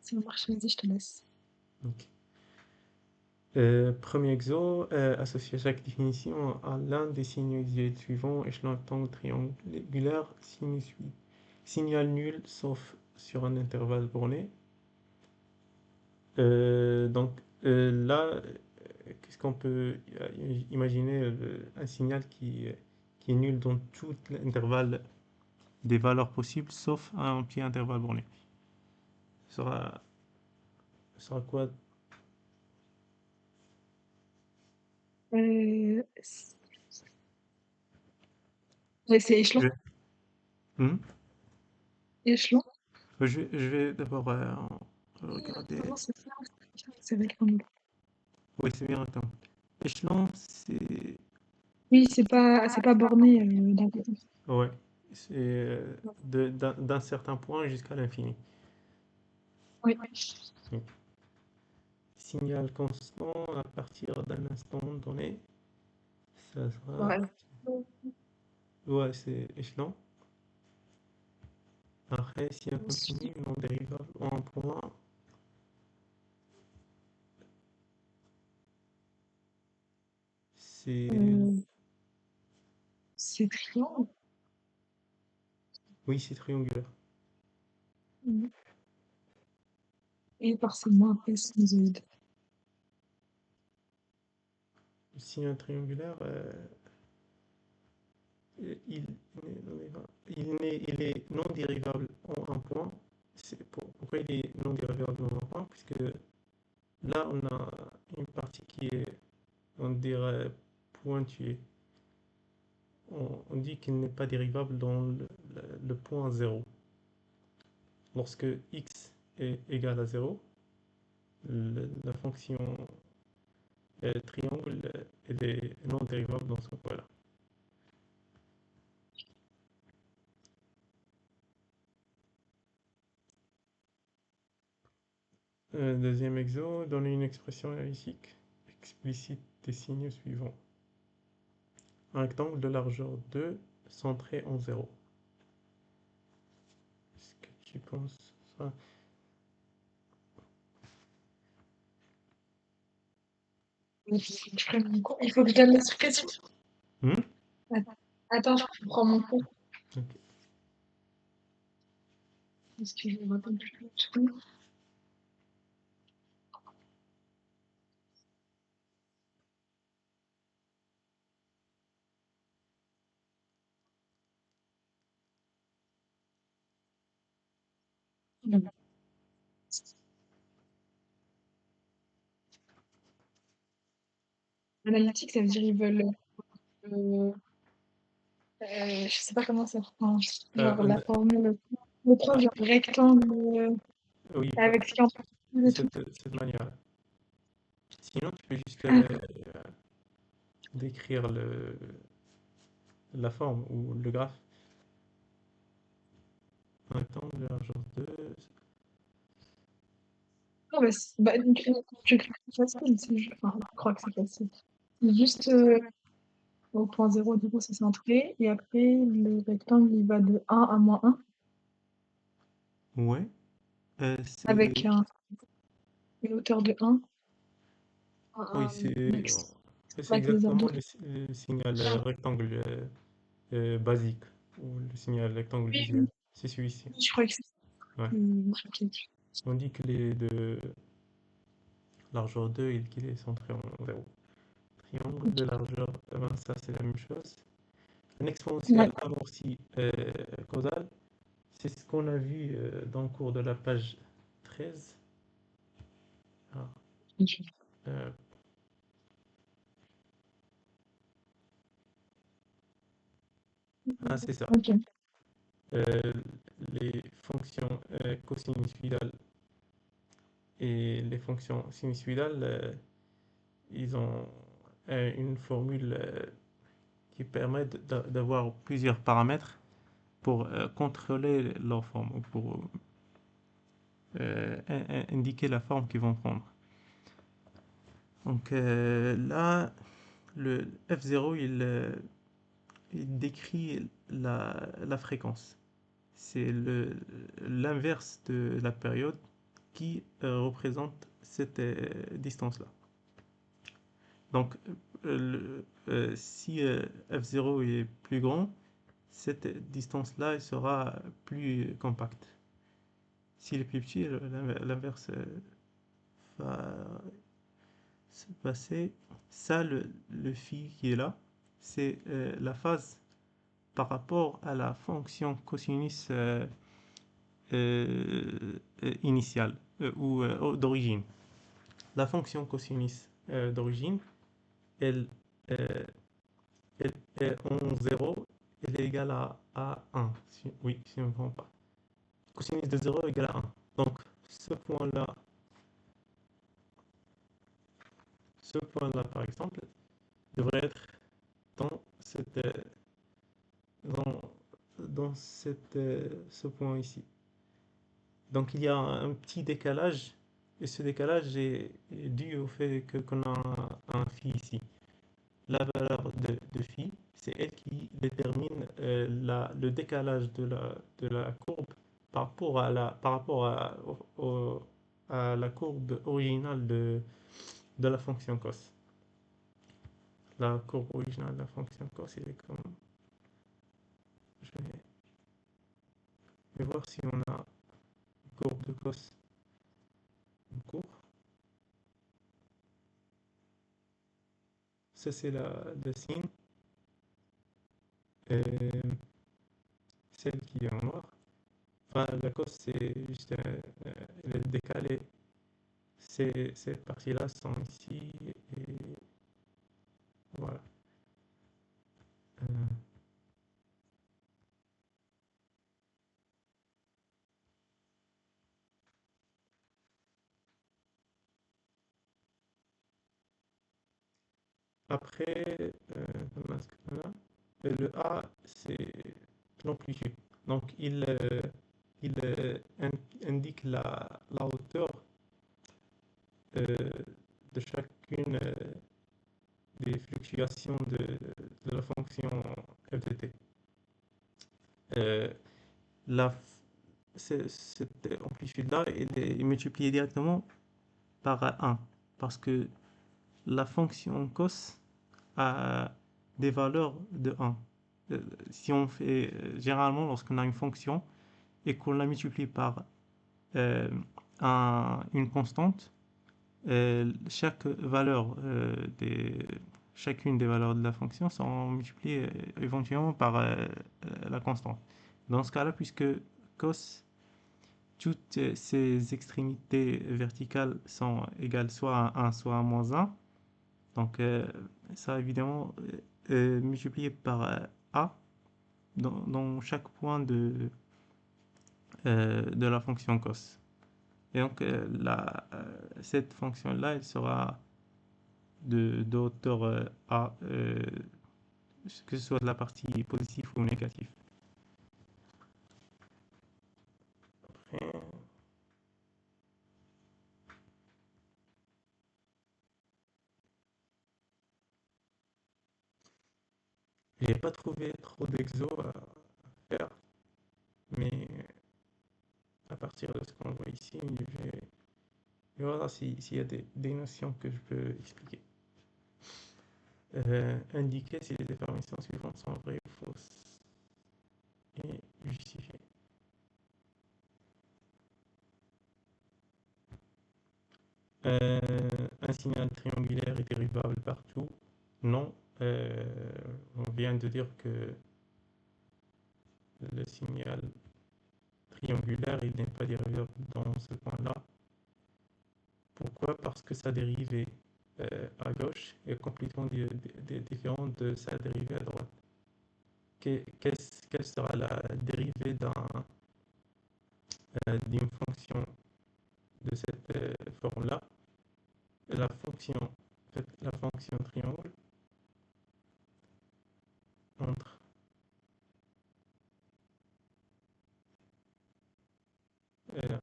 ça marche, vas-y, je te laisse. Ok. Premier exo, associer chaque définition à l'un des signes visuels suivants, échelon, rectangle, triangulaire, signal nul sauf sur un intervalle borné. Donc là, qu'est-ce qu'on peut imaginer un signal qui est nul dans tout l'intervalle des valeurs possibles sauf un petit intervalle borné. Ce sera, ce sera quoi? C'est ouais, c'est échelon. Je vais, Hmm. Échelon. Je vais d'abord regarder. Non, c'est rectangle. Oui, c'est bien rectangle. Échelon, c'est. Oui, c'est pas borné d'un côté. Ouais, c'est d'un certain point jusqu'à l'infini. Oui. Donc, signal constant à partir d'un instant donné, ça sera. Ouais. Ouais, c'est échelon. Après, si un continu Ensuite, non dérivable en un point, c'est. euh, c'est triangle. Oui, c'est triangulaire. Et forcément, après, sinusoïde. Si un triangulaire, il, il est non dérivable en un point. Pourquoi il est non dérivable en un point? Puisque là, on a une partie qui est, on dirait, pointillée. On dit qu'il n'est pas dérivable dans le point zéro. Lorsque x est égal à zéro, la fonction triangle, elle est non dérivable dans ce point-là. Deuxième exo, donner une expression analytique explicite des signes suivants. Un rectangle de largeur 2 centré en zéro. Est-ce que tu penses ça? Il faut que je donne l'explication. Hmm. Attends, je prends mon compte. Ok. Parce que je me rappelle plus du tout. Analytique, ça veut dire ils veulent. Euh, je sais pas comment ça se prend. Genre la Un- formule. Le proche, ah, genre rectangle oui, avec ce qui en peut de et tout. cette manière. Sinon, tu peux juste Ah, décrire la forme ou le graphe. Un rectangle de largeur 2. non, mais bah, tu écris que c'est facile. Enfin, je crois que c'est facile. C'est juste au point zéro, du coup, c'est centré. Et après, le rectangle, il va de 1 à -1 Ouais. avec une hauteur de 1 Oui, à 1 c'est max. c'est Avec les exactement ordonnées. le signal rectangle basique ou le signal rectangle Oui, visuel. oui, C'est celui-ci. oui, je crois que c'est Ouais. ok. On dit que les de largeur 2 et qu'il est centré en zéro. Triangle de Ok. largeur, ben, ça c'est la même chose. Un Ouais. exponentiel amorti causal, c'est ce qu'on a vu dans le cours de la page 13. Ah, euh, c'est ça. Ok. Euh, les fonctions cosinusoïdales et les fonctions sinusoïdales, ils ont une formule qui permet d'avoir plusieurs paramètres pour contrôler leur forme ou pour indiquer la forme qu'ils vont prendre. Donc là, le F0, il décrit la fréquence. C'est l'inverse de la période. qui représente cette distance-là. Donc, si f0 est plus grand, cette distance-là elle sera plus compacte. S'il est plus petit, l'inverse va se passer. Ça, le phi qui est là, c'est la phase par rapport à la fonction cosinus initiale ou d'origine. La fonction cosinus d'origine, elle, euh, en 0, elle est égale à 1. Oui, si je ne me trompe pas. Cosinus de 0 égale à 1. Donc, ce point-là, par exemple, devrait être dans ce point ici. Donc, il y a un petit décalage, et ce décalage est dû au fait qu'on a un phi ici. La valeur de phi, c'est elle qui détermine le décalage de la courbe par rapport à la courbe originale de la fonction cos. La courbe originale de la fonction cos, il est comme... Je vais voir si on a une courbe de cos en cours. Ça, c'est le signe. Celle qui est en noir. Enfin, la cos, c'est juste elle est décalée. Ces parties-là sont ici. Et voilà. Après, le A, c'est l'amplitude. Donc, il indique la hauteur de chacune des fluctuations de la fonction f de t. Cette amplitude-là, elle est multipliée directement par 1, parce que la fonction cos a des valeurs de 1. Si on fait, généralement, lorsqu'on a une fonction et qu'on la multiplie par une constante, chaque valeur chacune des valeurs de la fonction sont multipliées éventuellement par la constante. Dans ce cas-là, puisque cos, toutes ces extrémités verticales sont égales soit à 1, soit à moins 1, donc ça évidemment multiplié par a dans chaque point de la fonction cos. Et donc cette fonction-là, elle sera de hauteur a, que ce soit de la partie positive ou négative. Après, j'ai pas trouvé trop d'exos à faire, mais à partir de ce qu'on voit ici, je vais voir s'il y a des notions que je peux expliquer. Indiquer si les affirmations suivantes sont vraies ou fausses et justifier. Un signal triangulaire est dérivable partout. Non, on vient de dire que le signal triangulaire, il n'est pas dérivable dans ce point-là. Pourquoi? Parce que sa dérivée à gauche est complètement différente de sa dérivée à droite. Quelle sera la dérivée d'une fonction de cette forme-là? La fonction triangle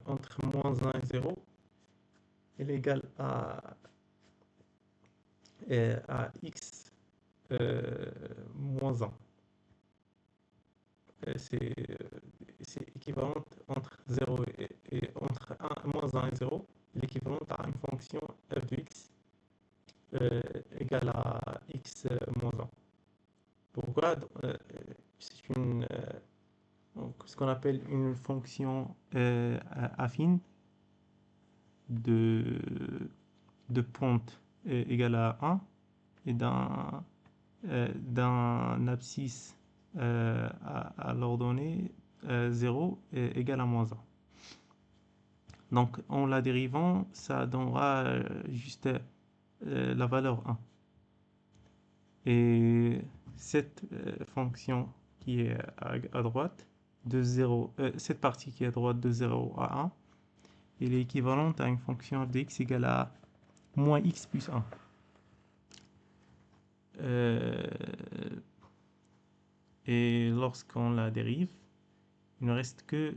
entre moins 1 et 0, elle est égale à x moins 1. C'est équivalent entre 0 et entre moins 1 et 0, il est équivalent à une fonction f de x égale à x moins 1. Pourquoi? C'est ce qu'on appelle une fonction affine de, de pente égale à 1 et d'un abscisse à l'ordonnée 0 égale à moins 1. Donc en la dérivant, ça donnera juste la valeur 1. Et cette fonction qui est à droite, de 0, cette partie qui est à droite de 0 à 1, elle est équivalente à une fonction f de x égale à moins x plus 1. Et lorsqu'on la dérive, il ne reste que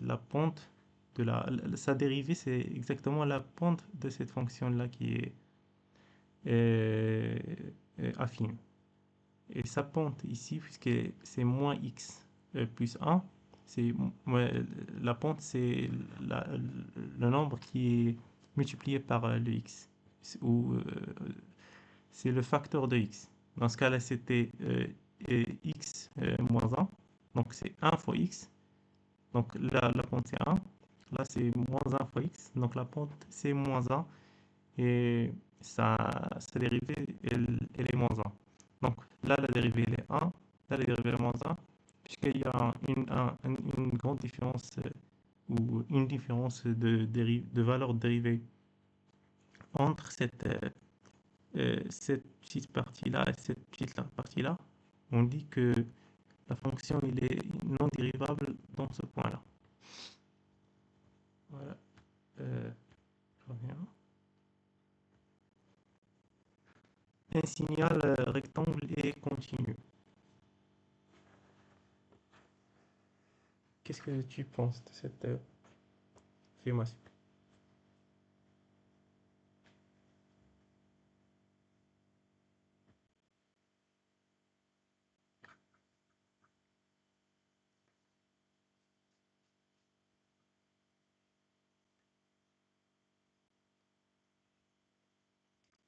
la pente de sa dérivée, c'est exactement la pente de cette fonction-là qui est affine. Et sa pente ici, puisque c'est moins x plus 1, la pente, c'est le nombre qui est multiplié par le x, ou c'est le facteur de x. Dans ce cas-là, c'était x moins 1, donc c'est 1 fois x, donc là, la pente c'est 1, là c'est moins 1 fois x, donc la pente c'est moins 1, et sa dérivée, elle est moins 1. Donc là, la dérivée elle est 1, là la dérivée elle est moins 1, puisqu'il y a une grande différence, ou une différence de valeur dérivée entre cette petite partie-là et cette petite partie-là. On dit que la fonction il est non dérivable dans ce point-là. Voilà. Je reviens. Un signal rectangle est continu. Qu'est-ce que tu penses de cette affirmation?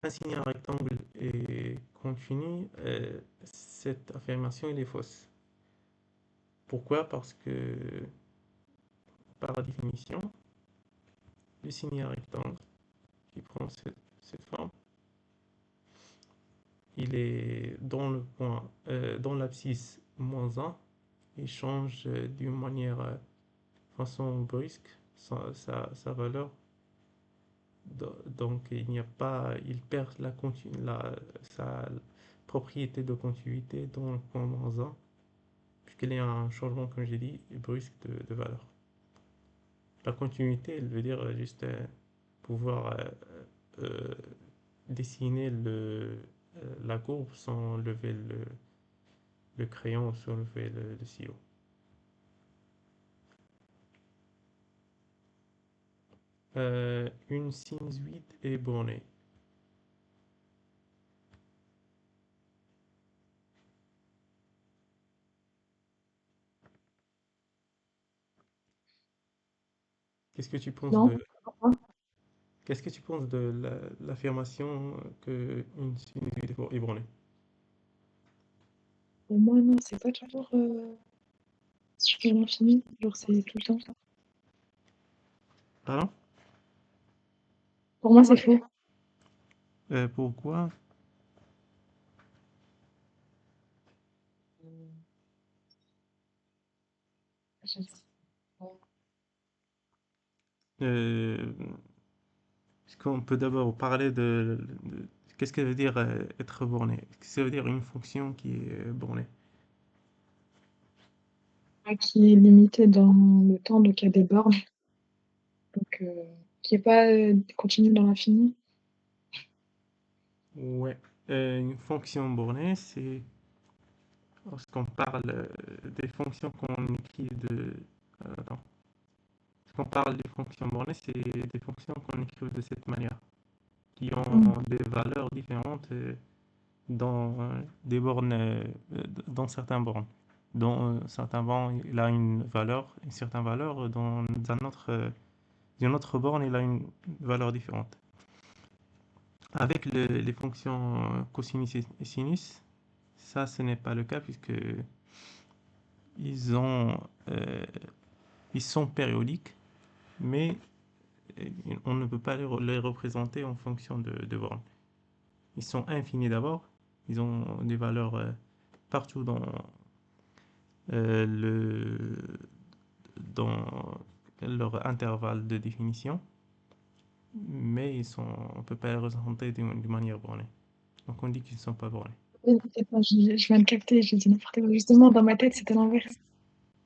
Un signal rectangle est continu, cette affirmation elle est fausse. Pourquoi? Parce que, par définition, le signal rectangle qui prend cette forme, il est dans le point, dans l'abscisse moins 1, il change d'une manière, façon brusque sa valeur. Donc il n'y a pas, il perd sa propriété de continuité dans le point moins 1, puisqu'il y a un changement, comme j'ai dit, brusque de valeur. La continuité, elle veut dire juste pouvoir euh, dessiner la courbe sans lever le crayon ou sans lever le stylo. Une sinusoïde est bornée. Qu'est-ce que tu penses Non, de pourquoi? Qu'est-ce que tu penses de l'affirmation que une sinusoïde est bornée? Pour moi, non, c'est pas toujours sur l'infini, genre c'est tout le temps. Pardon? Pour moi, c'est faux. Pourquoi? Je sais pas. Euh, Est-ce qu'on peut d'abord parler qu'est-ce que veut dire être borné? Est-ce que ça veut dire une fonction qui est bornée? Qui est limité dans le temps, donc il y a des bornes, donc qui est pas continu dans l'infini. Ouais. Une fonction bornée, c'est lorsqu'on parle des fonctions qu'on écrit attends. Lorsqu'on parle des fonctions bornées, c'est des fonctions qu'on écrit de cette manière, qui ont Mm. des valeurs différentes dans des bornes, dans certains bornes. Dans certains bornes, il a une certaine valeur, dans un autre Une autre borne, il a une valeur différente. Avec les fonctions cosinus et sinus, ça, ce n'est pas le cas puisque ils ont, euh, ils sont périodiques, mais on ne peut pas les représenter en fonction de bornes. Ils sont infinis d'abord, ils ont des valeurs partout le, dans leur intervalle de définition, mais on ne peut pas les représenter d'une manière bornée. Donc on dit qu'ils ne sont pas bornés. Oui, t'inquiète pas, je viens de capter, j'ai dit n'importe quoi. Justement, dans ma tête, c'était l'inverse.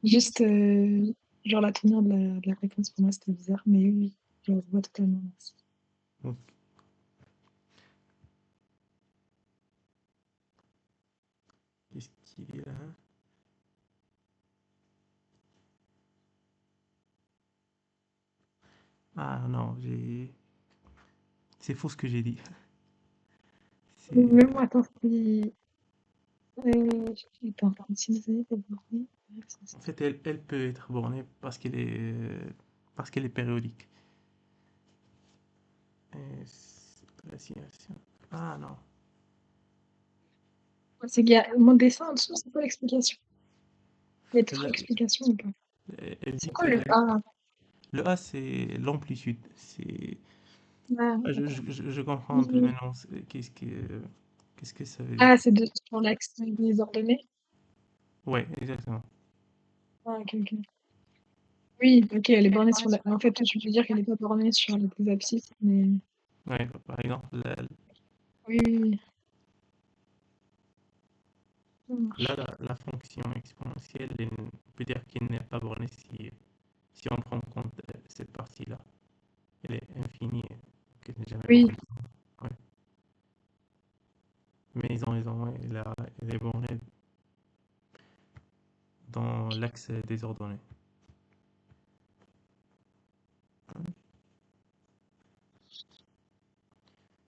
Juste, genre, la tenue de la réponse, pour moi, c'était bizarre, mais oui, oui, je vois totalement. Merci. Donc, qu'est-ce qu'il y a? Ah non, c'est faux ce que j'ai dit. C'est, Mais moi, attends, c'est. Attends, sinus est borné. en fait, elle peut être bornée parce qu'elle est périodique. L'assignation. Ah non. C'est qu'il y a mon dessin en dessous, c'est quoi l'explication? Il y a d'autres Elle, explications ou pas? elle C'est dit quoi que le A? le A, c'est l'amplitude. C'est, Ah, ah, d'accord. je comprends un peu Oui. maintenant qu'est-ce que ça veut dire. Ah, c'est sur l'axe des ordonnées? Ouais, exactement. Ah, ok, ok. Oui, ok, elle est bornée sur la. En fait, toi, tu veux dire qu'elle n'est pas bornée sur les abscisses, mais. Ouais, par exemple, Oui, oui, oui. Ça là, marche. la fonction exponentielle, on peut dire qu'elle n'est pas bornée si on prend en compte cette partie-là. Elle est infinie, qu'elle n'est jamais Oui, bornée. Ouais. Mais ils ont raison, ouais, elle est bornée dans l'axe des ordonnées.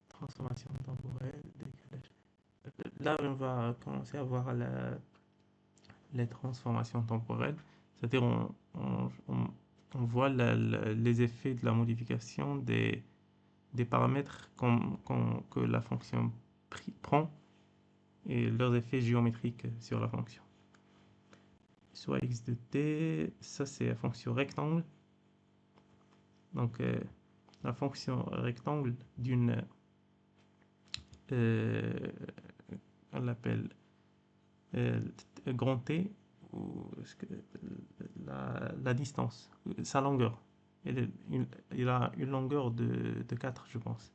Transformation temporelle, décalage. Là, on va commencer à voir les transformations temporelles. C'est-à-dire, on voit les effets de la modification des paramètres que la fonction prend et leurs effets géométriques sur la fonction. Soit x de t, ça c'est la fonction rectangle. Donc, la fonction rectangle euh, on l'appelle euh, grand T, ou la distance, sa longueur. Il a une longueur de 4, je pense.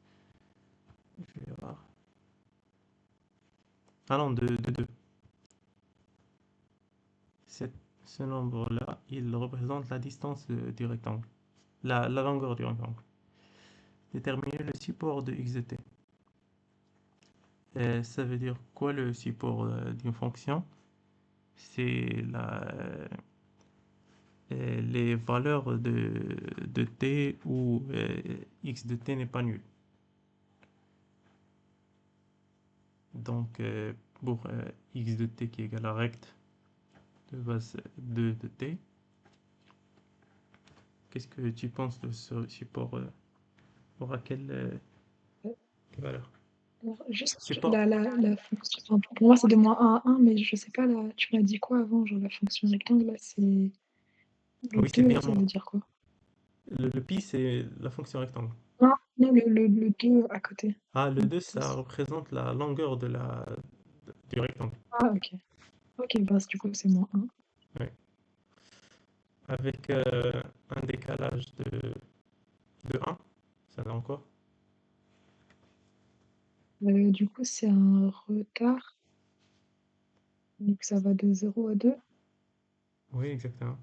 Je vais voir. Ah non, de 2. Ce nombre-là, il représente la distance du rectangle, la longueur du rectangle. Déterminer le support de x de t. Ça veut dire quoi le support d'une fonction? C'est les valeurs de t où x de t n'est pas nul. Donc, pour x de t qui est égal à rect de base 2 de t, qu'est-ce que tu penses de ce support aura quelle valeur? Alors, juste C'est pas. la fonction. Enfin, pour moi, c'est de -1 à 1, mais je sais pas, là, tu m'as dit quoi avant? Genre, la fonction rectangle, là, c'est. Le Oui, c'est 2, bien ça moi. veut dire quoi? Le pi, c'est la fonction rectangle. Non, non, le 2 à côté. Ah, le Le 2 ça 2. représente la longueur du rectangle. Ah, ok. Ok, bah, du coup, c'est -1. Ouais. Avec un décalage de 1, ça donne quoi? Du coup, c'est un retard. Donc, ça va de 0 à 2. Oui, exactement.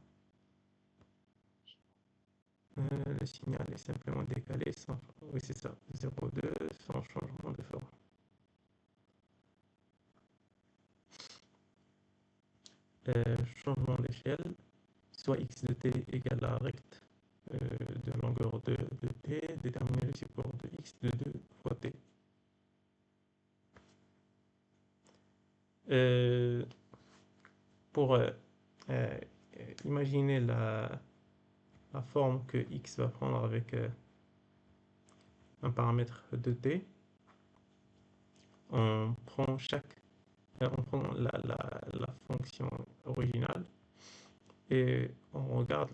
Le signal est simplement décalé sans. Oui, c'est ça. 0,2 sans changement de forme. Changement d'échelle, soit x de t égale à rect de longueur de t, déterminer le support de x de 2 fois t. Euh, pour imaginer la forme que x va prendre avec un paramètre de t, on prend la fonction originale et on regarde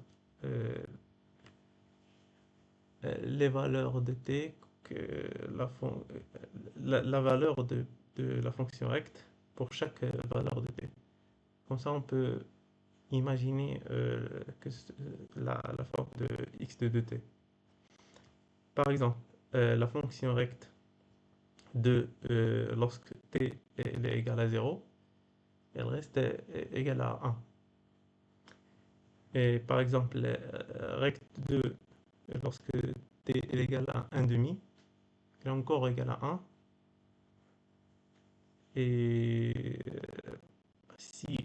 les valeurs de t, la valeur de la fonction rect pour chaque valeur de t. Comme ça, on peut imaginer la forme de x de 2t. Par exemple, la fonction rect lorsque t est égal à 0, elle reste égale à 1. Et par exemple, rect de lorsque t est égal à 1 demi, elle est encore égale à 1. Et si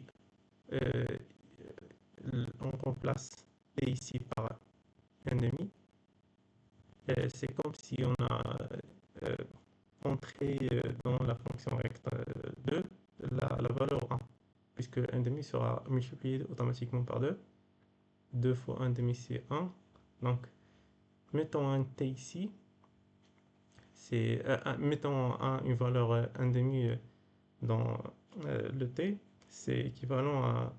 on remplace t ici par 1 demi, c'est comme si on a entré dans la fonction rect 2 la valeur 1, puisque 1 demi sera multiplié automatiquement par 2. 2 fois 1 demi, c'est 1. Donc, mettons un t ici. Mettons une valeur 1 demi dans le t. C'est équivalent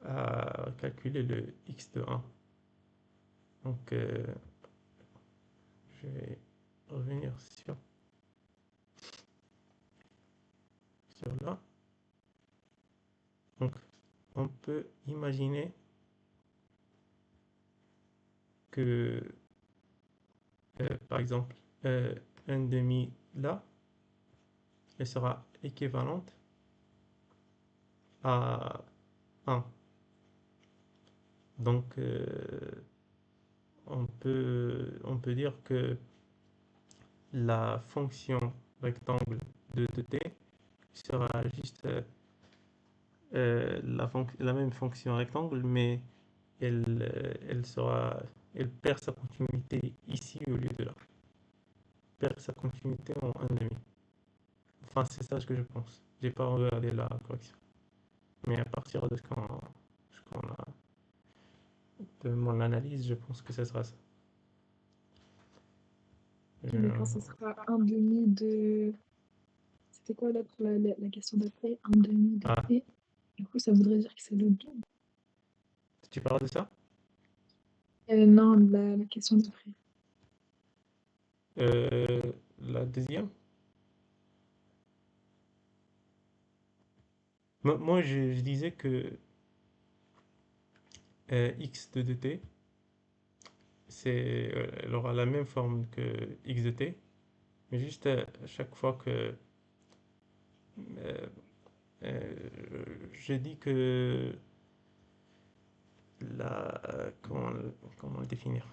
à calculer le x de 1. Donc, je vais revenir sur là. Donc, on peut imaginer que, par exemple, 1 demi là, elle sera équivalente à 1. Donc, on peut dire que la fonction rectangle de t sera juste la même fonction rectangle, mais elle perd sa continuité ici au lieu de là. Perd sa continuité en 1 demi. Enfin, c'est ça ce que je pense. J'ai pas regardé la correction. Mais à partir de de mon analyse, je pense que ce sera ça. D'accord, ce sera un demi de. C'était quoi la question d'après? Un demi de Ah, t. Du coup, ça voudrait dire que c'est le double. tu parles de ça? Non, la question d'après. La deuxième? Moi, je disais que x de 2t, elle aura la même forme que x de t, mais juste à chaque fois que euh, euh, je dis que comment le définir?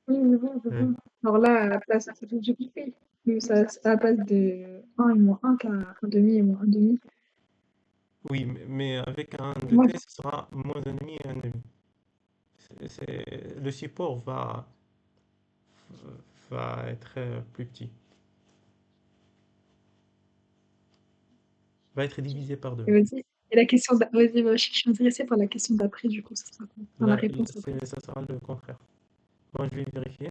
Oui, je vois, je Euh, vois. Alors là, à la place, ça fait du compris. Mais ça, à la place de 1 et moins 1 qu'à 1 demi et moins 1 demi. oui, mais avec un de Moi, t, ce sera moins 1,5 et 1,5. Le support va être plus petit. Va être divisé par 2. et vas-y. Et la question vas-y, je suis intéressée par la question d'après, du coup, ça sera quoi? Enfin, la Là, réponse d'après. ça sera le contraire. Bon, je vais vérifier.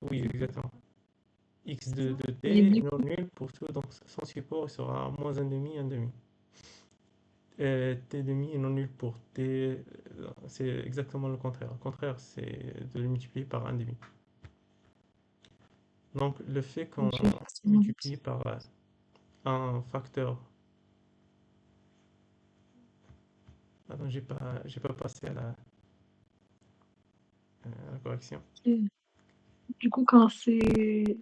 Oui, exactement. X de Et t du non coup, nul pour tout, donc son support sera moins 1,5, 1,5. T demi est non nul pour t, c'est exactement le contraire. Le contraire, c'est de le multiplier par 1,5. Donc, le fait qu'on je vais faire ça moi multiplie par un facteur. Attends, j'ai pas passé à la correction. aussi. Du coup, quand c'est.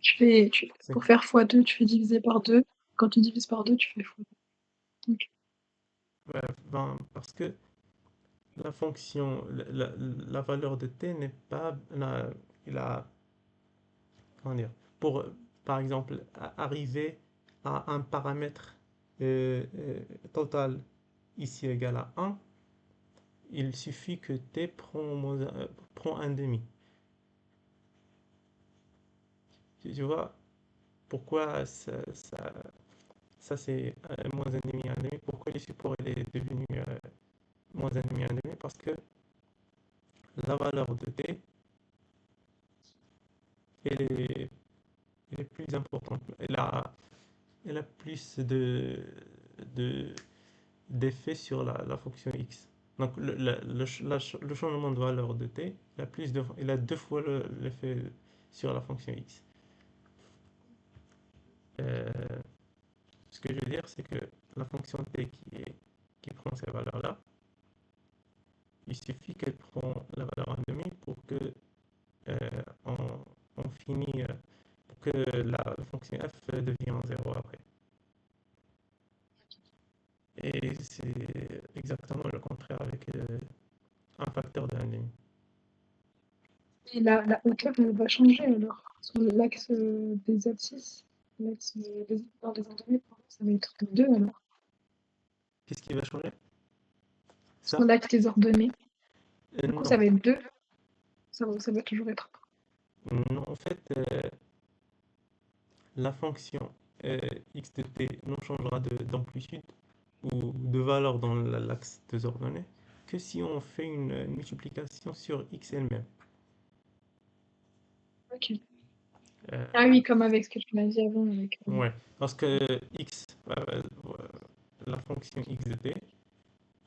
C'est Pour faire x2, tu fais diviser par 2. Quand tu divises par 2, tu fais x2. Ok. ben, parce que la fonction, la valeur de t n'est pas, il a, comment dire, pour, par exemple, arriver à un paramètre total ici égal à 1, il suffit que t prend un demi. Tu vois pourquoi ça c'est moins 1,5, 1,5. Pourquoi les supports il est devenu moins 1,5, 1,5? Parce que la valeur de t, elle est, elle est plus importante. Elle a plus de, d'effet sur la fonction x. Donc le changement de valeur de t, il a deux fois l'effet sur la fonction x. Euh, Ce que je veux dire, c'est que la fonction t qui prend ces valeurs-là, il suffit qu'elle prend la valeur 1,5 pour que on, on finit, pour que la fonction f devienne 0 après. Et c'est exactement le contraire avec un facteur de 1,5. Et la hauteur, elle va changer alors. Sur l'axe des abscisses, l'axe dans les ordonnées, pardon, ça va être 2 alors. Qu'est-ce qui va changer? Ça? Sur l'axe des ordonnées. Du coup, ça Non. va être 2. Ça va toujours être. Non, en fait, la fonction x de t ne changera d'amplitude ou de valeur dans l'axe des ordonnées que si on fait une multiplication sur x elle-même. Ok. Euh, Ah oui, comme avec ce que tu m'as dit avant. Avec, ouais, parce que x, la fonction x de t,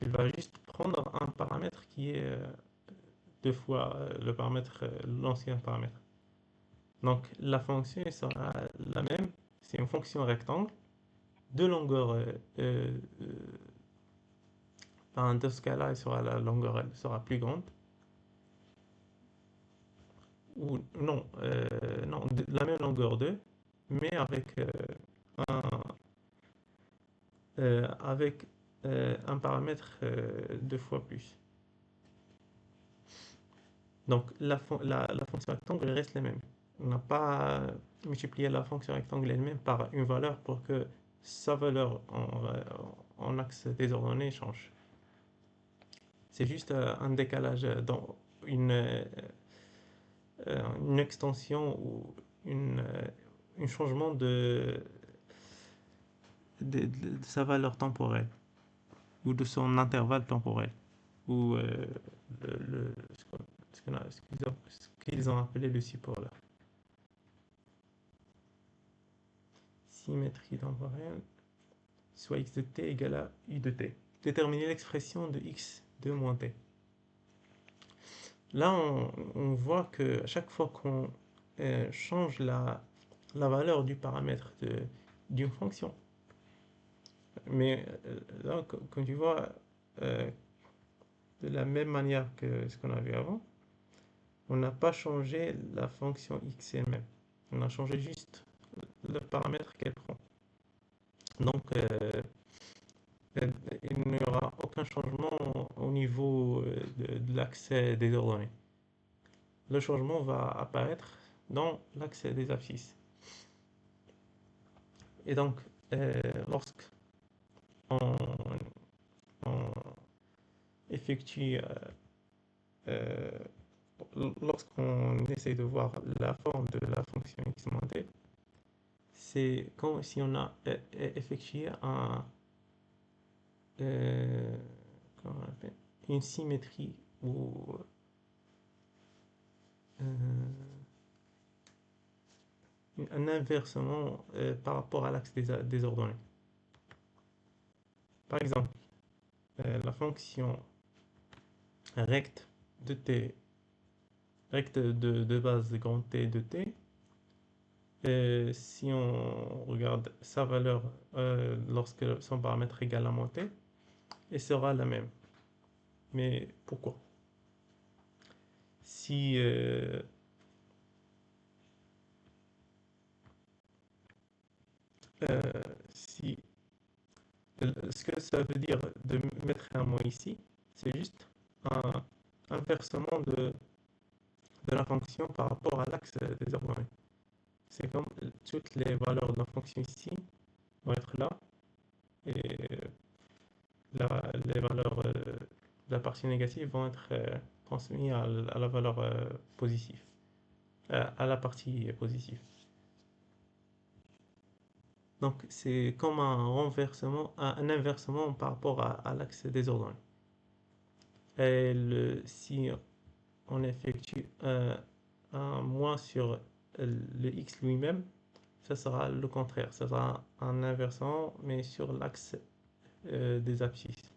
elle va juste prendre un paramètre qui est deux fois le paramètre, l'ancien paramètre. Donc la fonction sera la même, c'est une fonction rectangle de longueur, dans ce cas-là, la longueur elle sera plus grande. Ou non, non, la même longueur 2, mais avec un, avec un paramètre deux fois plus. Donc la fonction rectangle reste la même. On n'a pas multiplié la fonction rectangle elle-même par une valeur pour que sa valeur en axe désordonné change. C'est juste un décalage dans une extension ou un changement de sa valeur temporelle ou de son intervalle temporel ou ce qu'ils ont appelé le support là. Symétrie temporelle, soit x de t égale à u de t. Déterminer l'expression de x de moins t. Là, on voit que à chaque fois qu'on change la valeur du paramètre d'une fonction, mais là, comme tu vois, de la même manière que ce qu'on a vu avant, on n'a pas changé la fonction x elle-même. On a changé juste le paramètre qu'elle prend. Donc, il n'y aura aucun changement au niveau de l'axe des ordonnées. Le changement va apparaître dans l'axe des abscisses. Et donc, lorsqu'on on effectue, lorsqu'on essaie de voir la forme de la fonction x moins t, c'est comme si on a effectué comment on appelle, une symétrie ou un inversement par rapport à l'axe des ordonnées. Par exemple, la fonction recte de t, recte de base grand T de t, si on regarde sa valeur lorsque son paramètre égale à moins t, elle sera la même. Mais pourquoi? Si si ce que ça veut dire de mettre un moins ici, c'est juste un inversement de la fonction par rapport à l'axe des ordonnées. C'est comme toutes les valeurs de la fonction ici vont être là et les valeurs de la partie négative vont être transmises à la valeur positive, à la partie positive. Donc, c'est comme un renversement, un inversement par rapport à l'axe des ordonnées. Et si on effectue un moins sur le x lui-même, ça sera le contraire. Ça sera un inversement, mais sur l'axe des abscisses.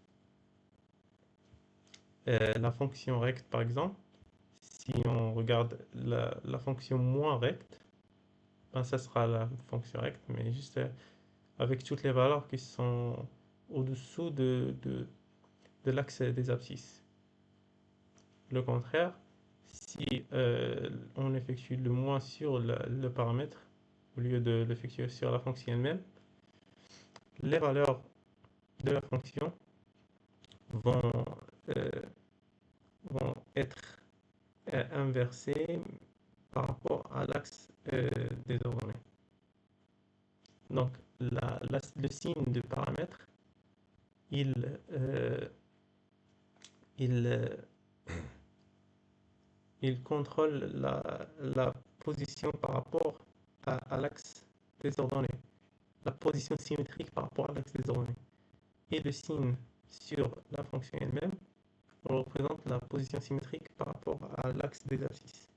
La fonction recte, par exemple, si on regarde la fonction moins recte, ben ça sera la fonction recte, mais juste avec toutes les valeurs qui sont au-dessous de l'axe des abscisses. Le contraire, si on effectue le moins sur le paramètre, au lieu de l'effectuer sur la fonction elle-même, les valeurs de la fonction vont, euh, vont être inversées par rapport à l'axe des ordonnées. Donc, le signe de paramètre, il, euh, il, euh, il contrôle la position par rapport à l'axe des ordonnées, la position symétrique par rapport à l'axe des ordonnées. Et le signe sur la fonction elle-même, on représente la position symétrique par rapport à l'axe des abscisses.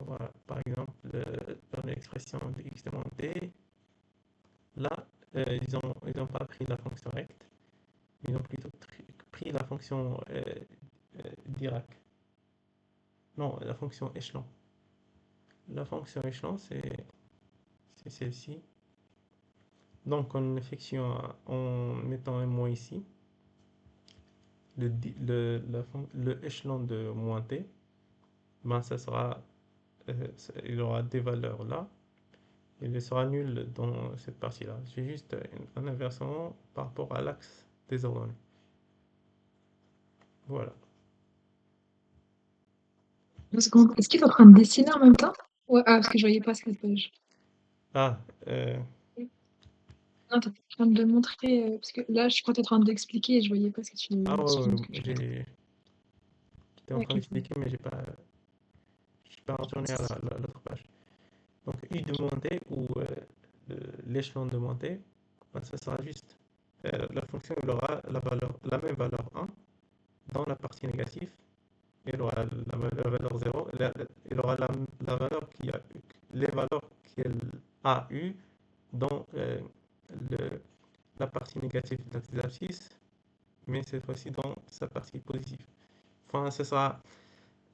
Voilà, par exemple, dans l'expression de x de moins t, là, ils ont pas pris la fonction recte, ils ont plutôt pris la fonction Dirac. Non, la fonction échelon. La fonction échelon, c'est celle-ci. Donc, en effectuant, en mettant un moins ici, le échelon de moins t, ben, ça sera, il aura des valeurs là, et il sera nul dans cette partie-là. J'ai juste un inversement par rapport à l'axe des ordonnées. Voilà. Est-ce qu'il est en train de dessiner en même temps? Ouais, ah, parce que je voyais pas cette page. Ah, Non, tu en train de montrer, parce que là, je crois que tu es en train d'expliquer et je voyais pas ce que tu ouais, ce que tu j'étais en train OK, d'expliquer, mais je suis pas pas de retourné à souci. l'autre page. Donc, u de montée ou l'échelon de montée, ben, ça sera juste. La fonction il aura la même valeur 1 dans la partie négative. Il aura la valeur 0. Il aura la valeur les valeurs qu'elle a eues dans le, la partie négative de l'exercice, mais cette fois-ci dans sa partie positive. Enfin,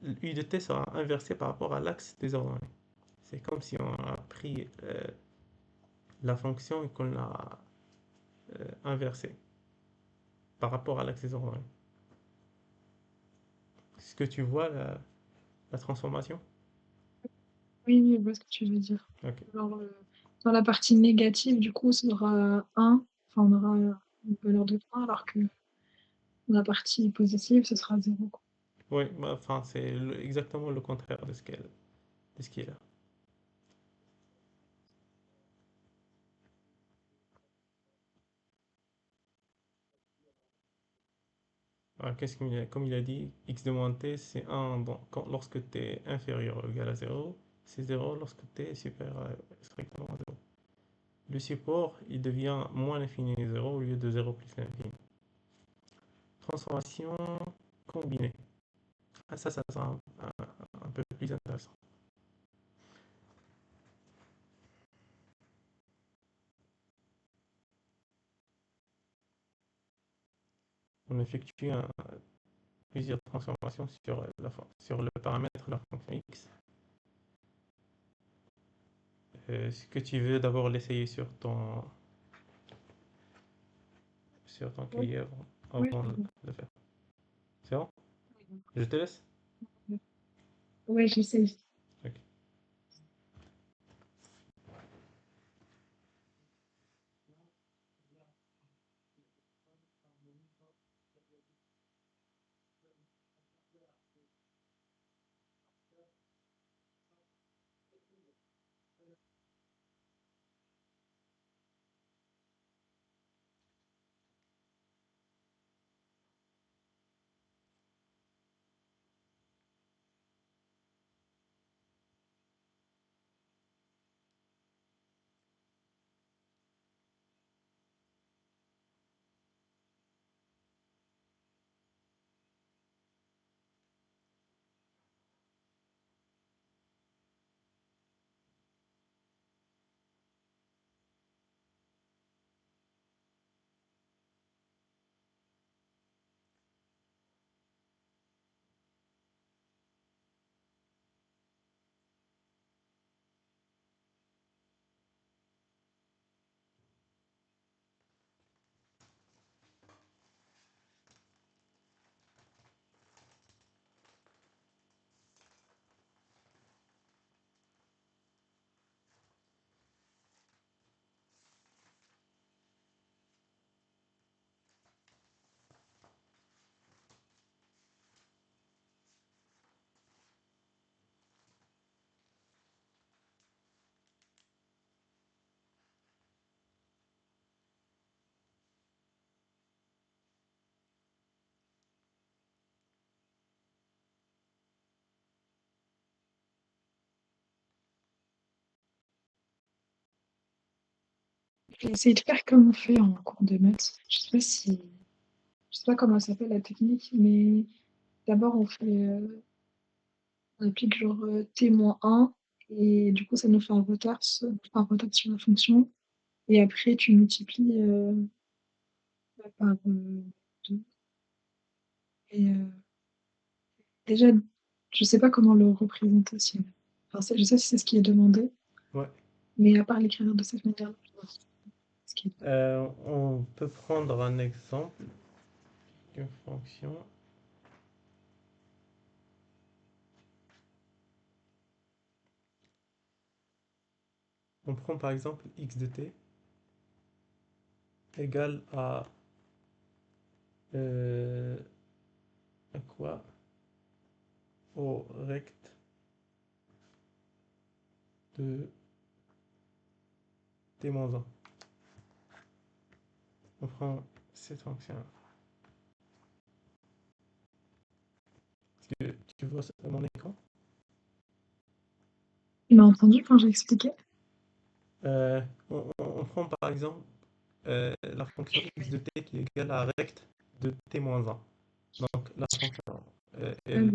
u de t sera inversé par rapport à l'axe des ordonnées. C'est comme si on a pris la fonction et qu'on l'a inversée par rapport à l'axe des ordonnées. Est-ce que tu vois la transformation? Oui, oui, je vois ce que tu veux dire. Ok. Alors, dans la partie négative, du coup, ça sera 1, enfin, on aura une valeur de 1, alors que dans la partie positive, ce sera 0, quoi. Oui, bah, enfin, c'est exactement le contraire de ce qui est là. Alors, comme il a dit, x de moins t, c'est 1 lorsque t est inférieur ou égal à 0, c'est 0 lorsque t est supérieur strictement à 0. Le support, il devient moins l'infini 0 au lieu de 0 plus l'infini. Transformation combinée. Ah, ça sera un peu plus intéressant. On effectue plusieurs transformations sur le paramètre de la fonction x. Est-ce que tu veux d'abord l'essayer sur ton Oui, cahier oui, avant de le faire? C'est bon? Je te laisse? ouais, j'essaie. Ok. Je vais essayer de faire comme on fait en cours de maths. Je sais pas comment ça s'appelle la technique, mais d'abord on applique genre T-1 et du coup ça nous fait un retard sur la fonction. Et après tu multiplies par 2. Et déjà, je sais pas comment le représenter aussi. Enfin, je sais si c'est ce qui est demandé, Ouais. mais à part l'écrire de cette manière-là, je vois pas ce qui est demandé. On peut prendre un exemple d'une fonction. On prend par exemple x de t égale euh, à quoi? Au rect de t-1. On prend cette fonction-là. Est-ce que tu vois mon écran? Il m'a entendu quand j'ai expliqué? On prend par exemple la fonction x de t qui est égale à rect de t-1. Donc la fonction, euh, elle,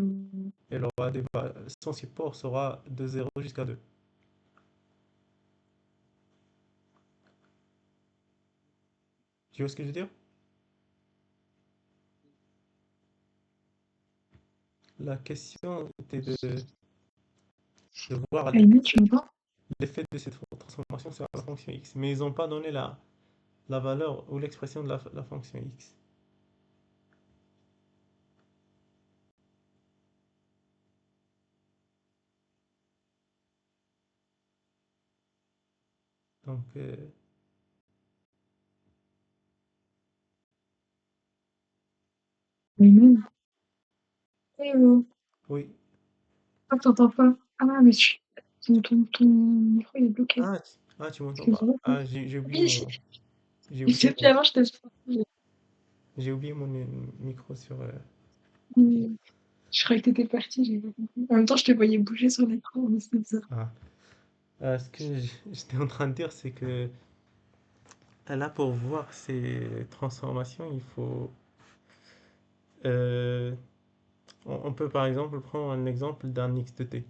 Alors, elle aura son support sera de 0 jusqu'à 2. Tu vois ce que je veux dire? La question était de voir Aïné, tu m'entends? l'effet de cette transformation sur la fonction x. Mais ils n'ont pas donné la valeur ou l'expression de la fonction x. Donc, Aïné. Eh oh, oui. ah, t'entends pas? Ah, mais ton micro il est bloqué. Tu m'entends pas. Excuse-moi. J'ai oublié Oui, j'ai mais oublié depuis avant, je t'ai. j'ai oublié mon micro sur. Je croyais que t'étais parti, j'ai pas compris. En même temps, je te voyais bouger sur l'écran, mais c'est bizarre. Ah. Ce que j'étais en train de dire, c'est que là, pour voir ces transformations, il faut. euh, on peut par exemple prendre un exemple d'un x de t.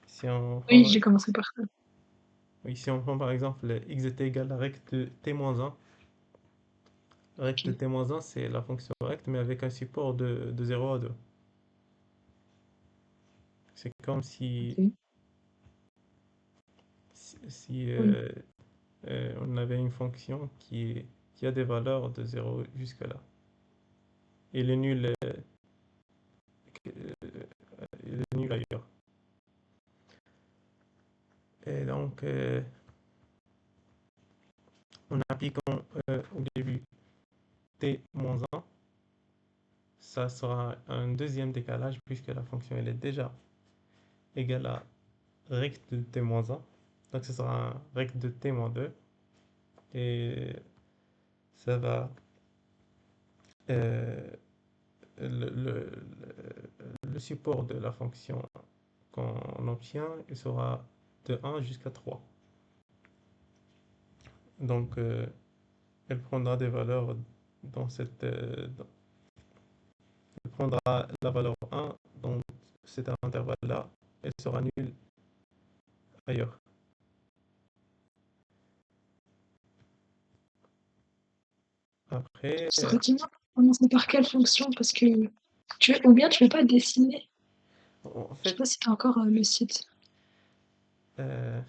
Si on Oui, prend, j'ai commencé par ça. oui, si on prend par exemple x de t égale à rect de t-1, rect de Ok, t-1 c'est la fonction rect mais avec un support de 0 à 2. C'est comme ok. si Oui. on avait une fonction qui a des valeurs de 0 jusqu'à là. Et le nul, il est nul ailleurs. Et donc, en appliquant au début t-1, ça sera un deuxième décalage puisque la fonction elle est déjà égale à rect de t-1. Donc ce sera un rect de t-2 et ça va euh, le, le- le support de la fonction qu'on obtient il sera de 1 jusqu'à 3. Donc elle prendra des valeurs dans elle prendra la valeur 1 dans cet intervalle-là, elle sera nulle ailleurs. Après, Redis-moi, commencer par quelle fonction? Parce que ou bien tu veux pas dessiner. en Je sais fait, pas si tu as encore le site. euh,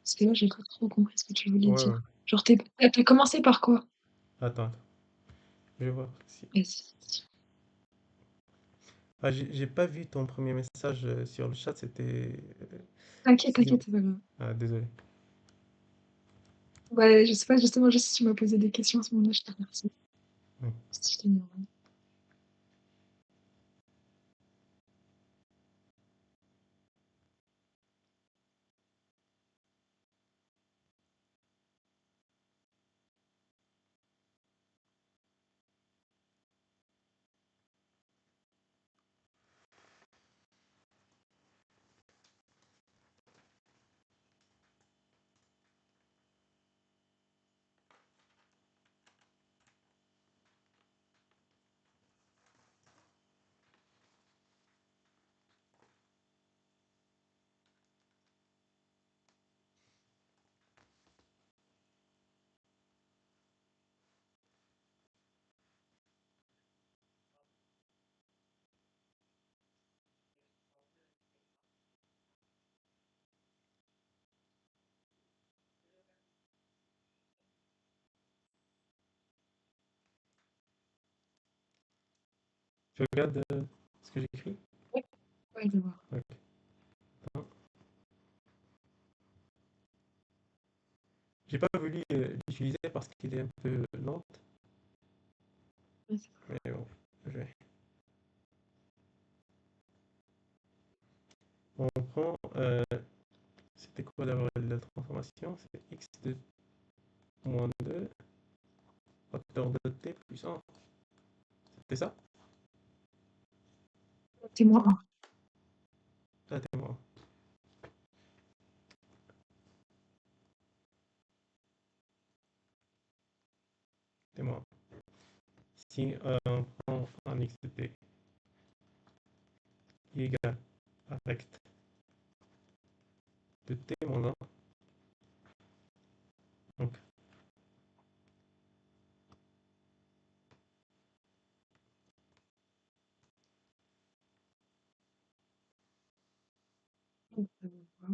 Parce que là, j'ai pas trop compris ce que tu voulais ouais, ouais. dire. Genre, t'as commencé par quoi? Attends, je vais voir si. Vas-y. J'ai pas vu ton premier message sur le chat, c'était. T'inquiète, t'inquiète, c'est pas grave. Désolé. Ouais, je sais pas, justement, juste si tu m'as posé des questions à ce moment-là, je te remercie. Oui. Si je t'ai mis en rêve. Tu regardes ce que j'écris? Ouais, ouais, je vois. Ok. Attends. J'ai pas voulu l'utiliser parce qu'il est un peu lent, Ouais, c'est mais bon, je vais. On prend, c'était quoi d'abord la transformation? C'est x de moins 2 facteur de t plus 1. C'était ça? c'est moins un. Ah, t'es moi. T'es moi. Si on prend un x de t qui est égal à rect de t moins 1, donc Donc, ça vaut quoi?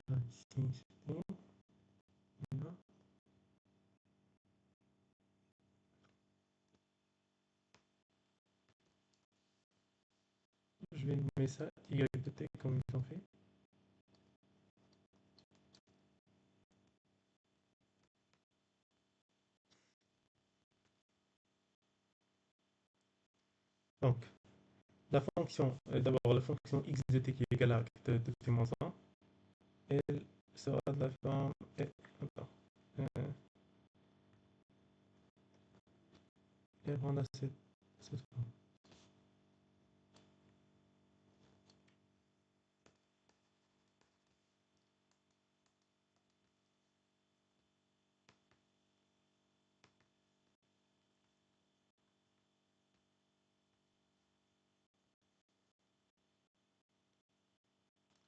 ça ici, c'est bon. Voilà. Je vais nommer ça y de t comme ils ont fait. Donc, la fonction, d'abord la fonction x de t qui est égale à rect de t moins 1, elle sera de la forme. Attends, elle rend à cette forme.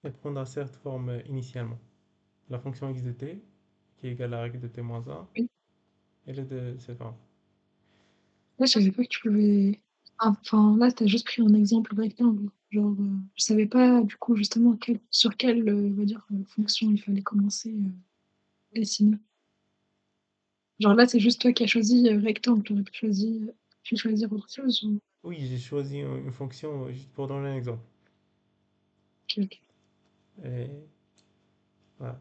Elle prendra cette forme initialement. La fonction x de t qui est égale à rect de t moins 1, Oui. elle est de cette forme. Moi, je savais pas que tu pouvais. Enfin, là, tu as juste pris un exemple rectangle. Genre, je savais pas, du coup, justement, sur quelle, on va dire, fonction il fallait commencer à dessiner. Genre là, c'est juste toi qui as choisi rectangle. Tu aurais pu choisir autre chose ou... Oui, j'ai choisi une fonction juste pour donner un exemple. Ok, ok. Et voilà.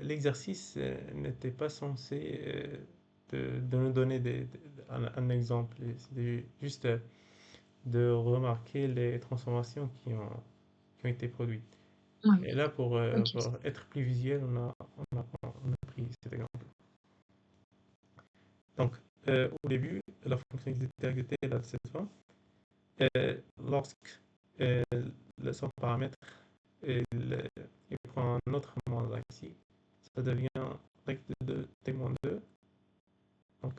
L'exercice n'était pas censé de nous donner un exemple. C'était juste de remarquer les transformations qui ont été produites. Ouais, Et là, ok. pour être plus visuel, on a pris cet exemple. Donc, au début, la fonction exécutée est de cette forme. Lorsque euh, son paramètre il, il prend un autre moins ici, ça devient rect de t-2. Donc,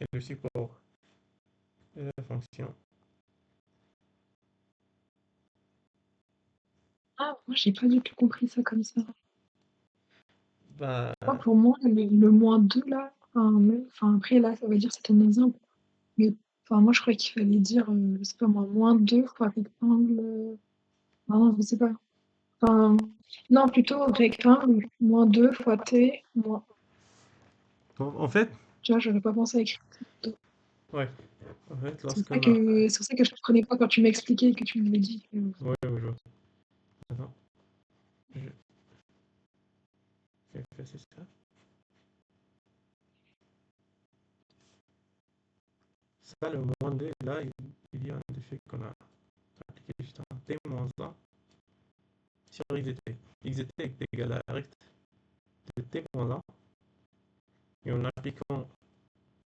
et le support de la fonction. Ah, moi, j'ai pas du tout compris ça comme ça. Bah, Moi, pour moi, le moins 2 là, enfin, après, là, ça veut dire c'est un exemple. Mais enfin, moi, je croyais qu'il fallait dire, je sais pas moi, moins 2 fois rectangle. Non, je sais pas. Enfin, non, plutôt rectangle, moins 2 fois t, moins. en fait, Tu vois, j'aurais pas pensé à écrire ça. ouais, en fait, C'est lorsqu'on a. pour ça que je comprenais pas quand tu m'expliquais que tu m'avais dit. Ouais, ouais, je vois. Attends, je vais effacer ça. Ça, le moins 2, là, il vient du fait qu'on a appliqué juste un t-1 sur xdt. Xdt est égal à rect de t-1 et en appliquant,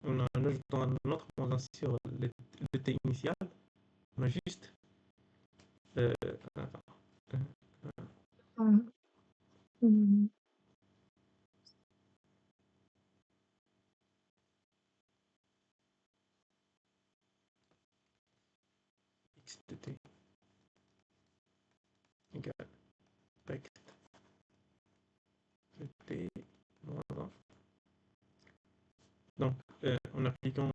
en ajoutant un autre moins 1 sur le t initial, on a juste attends, Ah, hum, x de t égale rect de t moins 1. Donc, en appliquant,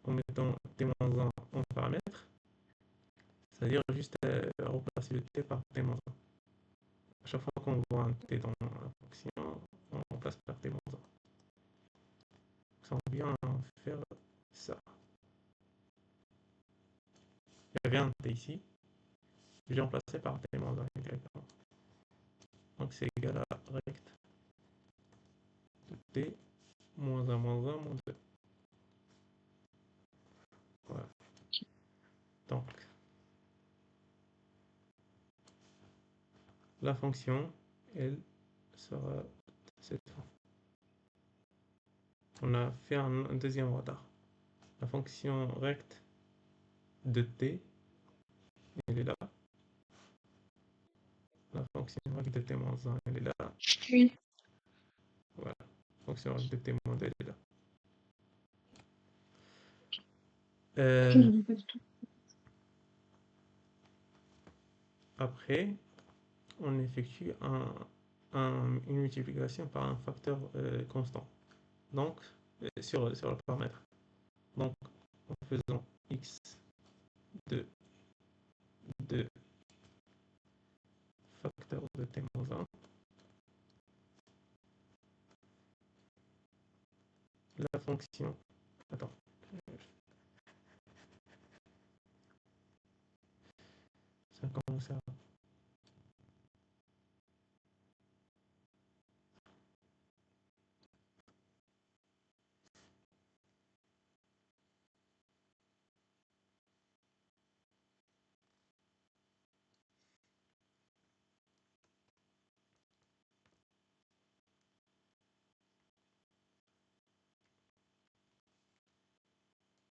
en mettant t-1 en paramètre, c'est-à-dire juste remplacer le t par t-1. À chaque fois qu'on voit un t dans la fonction, on remplace par t-1. Ça on vient faire ça. Il y avait un t ici, j'ai remplacé par t-1 directement. Donc c'est égal à rect de t moins 1 moins 1 moins 2. Voilà. Donc, la fonction, elle sera de cette forme. On a fait un deuxième retard. La fonction rect de t, elle est là. La fonction rect de t moins 1, elle est là. oui, Voilà. La fonction rect de t moins 2, elle est là. je ne pas du tout. Après, on effectue une multiplication par un facteur constant. Donc, sur le paramètre. Donc, en faisant x de facteur de t-1, la fonction. Attends. Ça commence à.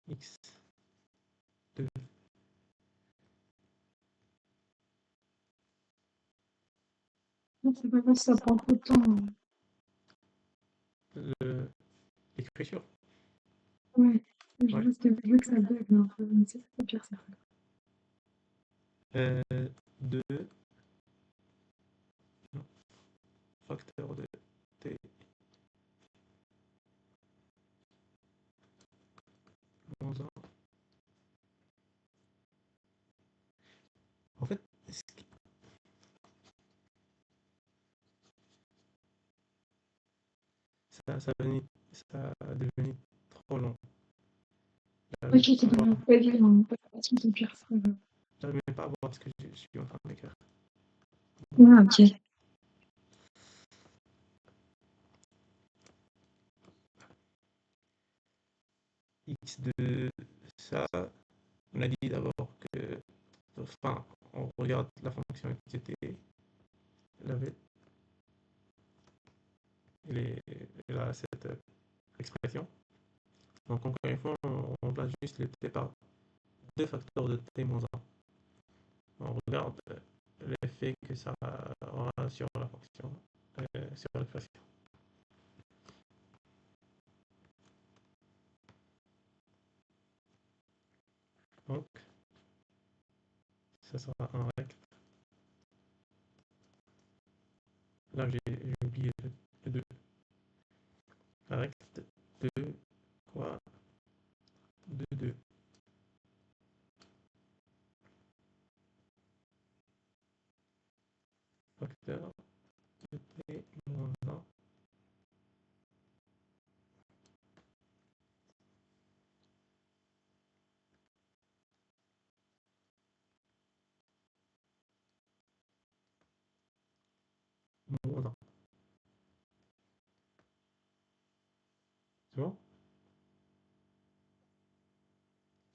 X de Non, c'est pas parce que ça prend trop de temps. l'écriture. Ouais, je Ouais. veux que ça bug, mais un peu, mais c'est pas pire, c'est pas De non, facteur de t moins 1. En fait, ça a devenu trop long. Ok, c'est pas grave, pas grave, hein, pas grave, c'est pire, c'est pas grave. J'arrive même pas à voir ce que je suis en train d'écrire. Ah, ok. X de ça, on a dit d'abord que, enfin, on regarde la fonction qui était, elle a cette expression. Donc encore une fois, on remplace juste le t par 2 facteurs de t moins 1. On regarde l'effet que ça aura sur la fonction, sur l'expression. Donc, ça sera un rect. Là, j'ai oublié le 2. Rect de quoi? De 2. Facteur de t moins 1. Moins 1. Tu vois?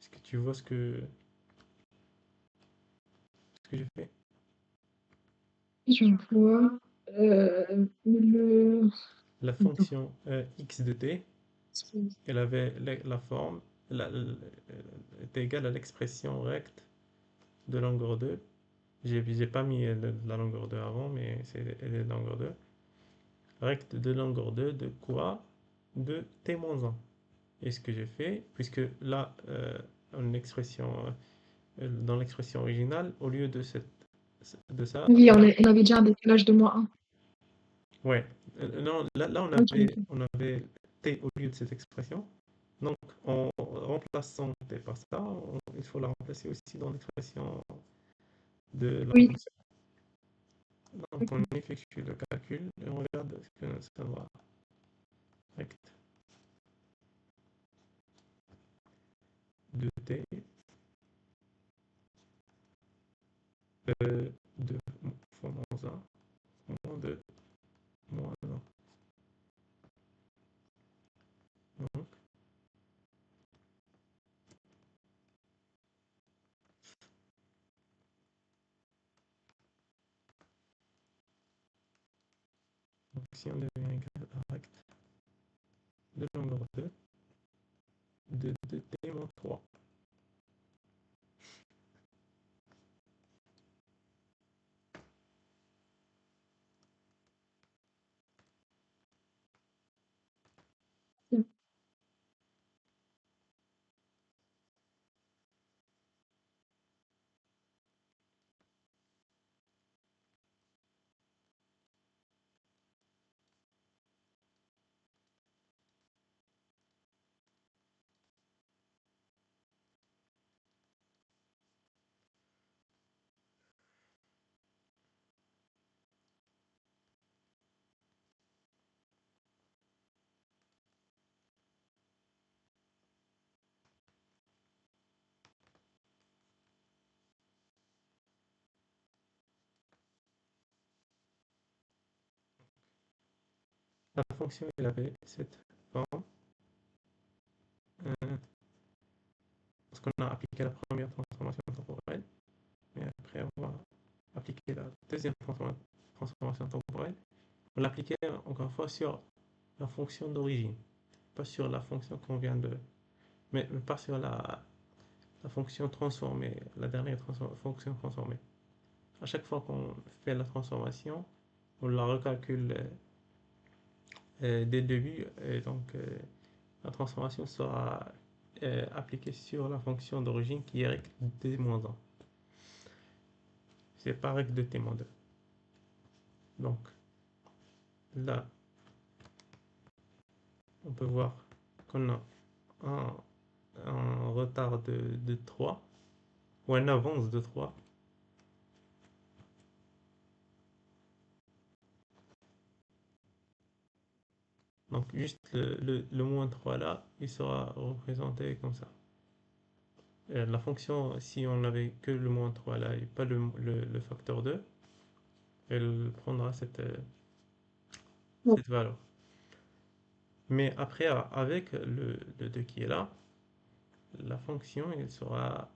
Est-ce que tu vois ce que j'ai fait? Je vois. Le La attends, fonction x de t, elle avait la forme, était égale à l'expression recte de longueur 2. J'ai pas mis la longueur 2 avant, mais elle est de longueur 2. Recte de longueur 2 de quoi? De t-1. Et ce que j'ai fait, puisque là, dans l'expression originale, au lieu de ça, oui, on avait déjà un décalage de -1. ouais, non, là OK, OK. on avait t au lieu de cette expression. Donc, en remplaçant t par ça, il faut la remplacer aussi dans l'expression de la Oui, fonction. Donc, on OK. effectue le calcul et on regarde ce que ça va. Recte de t de fois -1 moins 2 moins 1. Donc, si on devient égal à recte de longueur 2 de t moins 3. La fonction, elle avait cette forme. Euh, Parce qu'on a appliqué la première transformation temporelle, mais après avoir appliqué la deuxième transformation temporelle, on l'appliquait encore une fois sur la fonction d'origine, pas sur la fonction qu'on vient de... Mais pas sur la fonction transformée, la dernière fonction transformée. À chaque fois qu'on fait la transformation, on la recalcule dès le début, et donc la transformation sera appliquée sur la fonction d'origine qui est recte d-1. C'est pas recte de t-2. Donc là, on peut voir qu'on a un, un retard de 3 ou un avance de 3. Donc juste le moins 3 là, il sera représenté comme ça. La fonction, si on n'avait que le moins 3 là et pas le facteur 2, elle prendra Bon, cette valeur. Mais après, avec le 2 qui est là, la fonction elle sera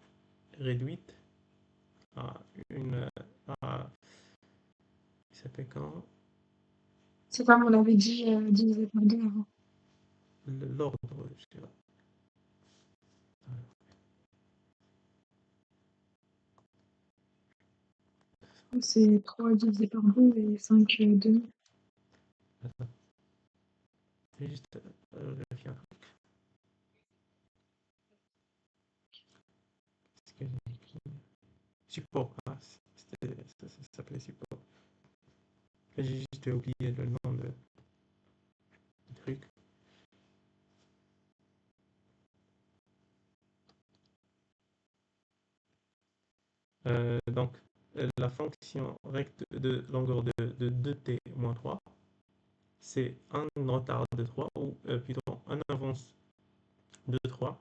réduite à une... à, il s'appelle quand? c'est comme on avait dit, divisé par 2 avant. L'ordre, je sais pas. C'est 3 divisé par 2 et 5 demi. Attends, je vais juste vérifier un truc. Qu'est-ce que j'ai écrit? Support. Ah, ça s'appelait support. J'ai juste oublié le nom du truc. Donc, la fonction recte de longueur de 2t moins 3, c'est un retard de 3, ou plutôt un avance de 3.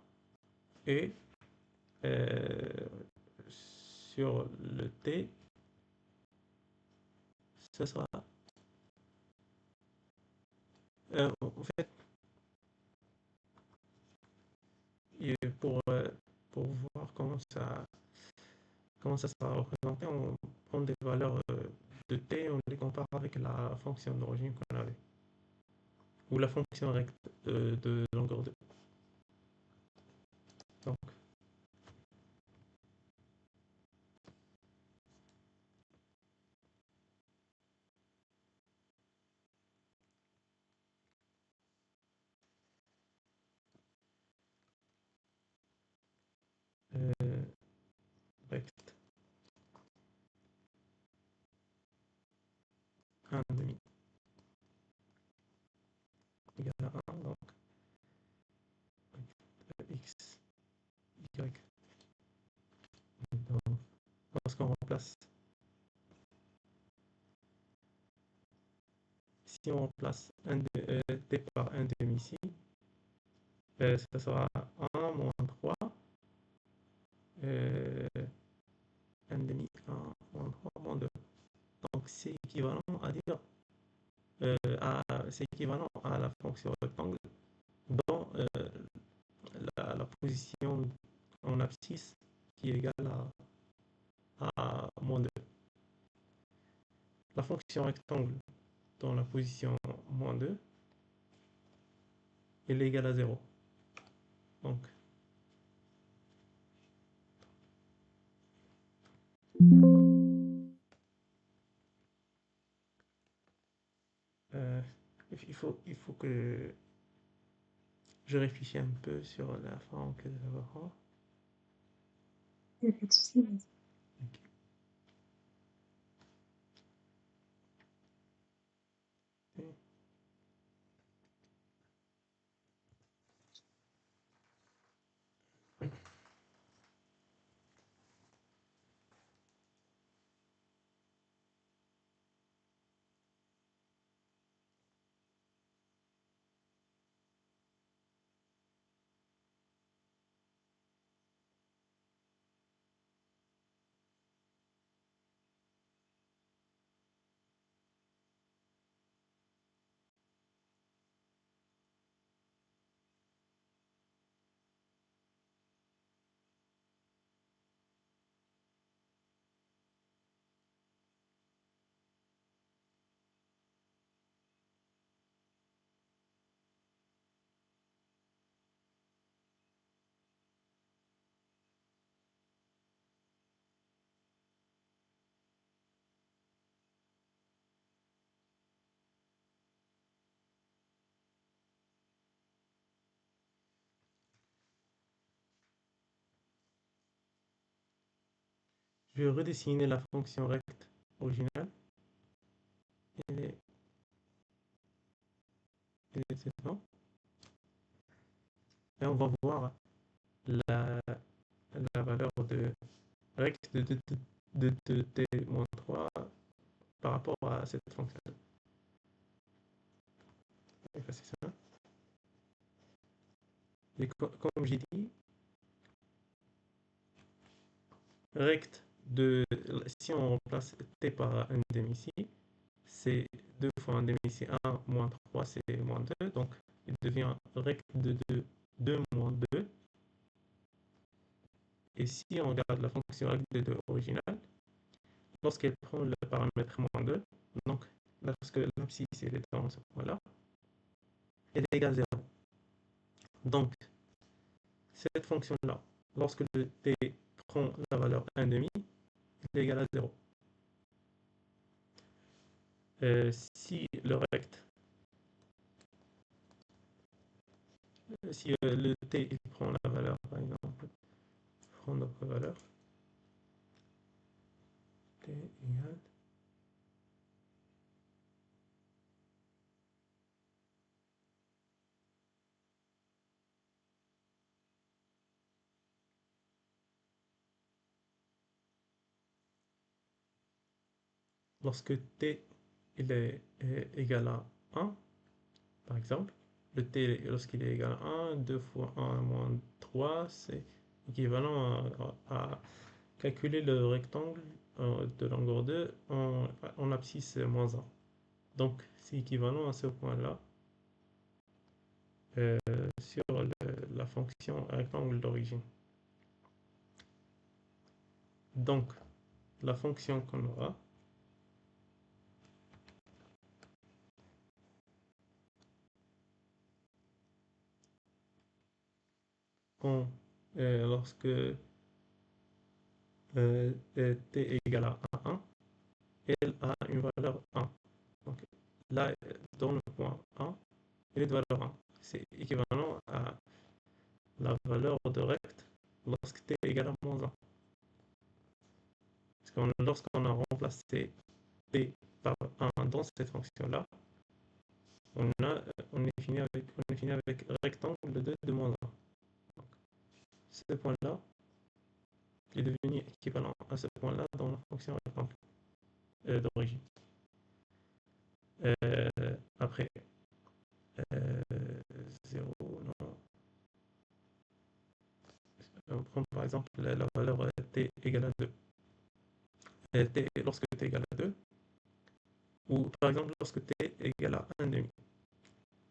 Et euh, sur le t, ce sera... en fait, pour voir comment ça sera représenté, on prend des valeurs de t, on les compare avec avec la fonction d'origine qu'on avait, ou la fonction recte de longueur 2. Donc, recte 1 demi égale à 1, donc x, y. Donc, lorsqu'on remplace, si on remplace t par 1 demi ici, ça sera 1 moins 3, 1 demi, 1 moins 3 moins 2. Donc c'est équivalent à dire, c'est équivalent à la fonction rectangle dans la position en abscisse qui est égale à moins 2. La fonction rectangle dans la position moins 2, elle est égale à 0. Donc, il faut que je réfléchisse un peu sur la forme que ça va prendre. Il n'y a pas de souci, vas-y. Ok. Je vais redessiner la fonction recte originale. Elle est cette forme. Et on va voir la, la valeur de recte de t-3 par rapport à cette fonction. On va effacer ça. Et comme j'ai dit, recte si on remplace t par 1 demi ici, c'est 2 fois 1 demi, c'est 1 moins 3, c'est moins 2. Donc, il devient recte de 2 moins 2. Et si on regarde la fonction recte de 2 originale, lorsqu'elle prend le paramètre moins 2, donc lorsque l'abscisse est dans ce point-là, elle est égale à 0. Donc, cette fonction-là, lorsque le t prend la valeur 1 demi, elle est égale à 0. Si le recte, si le t il prend la valeur, par exemple, prend notre valeur, t égale lorsque t il est égal à 1, par exemple, le t lorsqu'il est égal à 1, 2 fois 1 moins 3, c'est équivalent à calculer le rectangle de longueur 2 en abscisse moins 1. Donc, c'est équivalent à ce point-là sur la fonction rectangle d'origine. Donc, la fonction qu'on aura, lorsque t est égal à 1, elle a une valeur 1. Donc là, dans le point 1, elle est de valeur 1. C'est équivalent à la valeur de rect lorsque t est égal à moins 1. Parce que lorsqu'on a remplacé t par 1 dans cette fonction-là, on est fini avec rectangle de moins 1. Donc, ce point-là est devenu équivalent à ce point-là dans la fonction rectangle d'origine. Après, 0, non. On prend par exemple la valeur t égale à 2. Lorsque t égale à 2, ou par exemple lorsque t égale à 1 demi.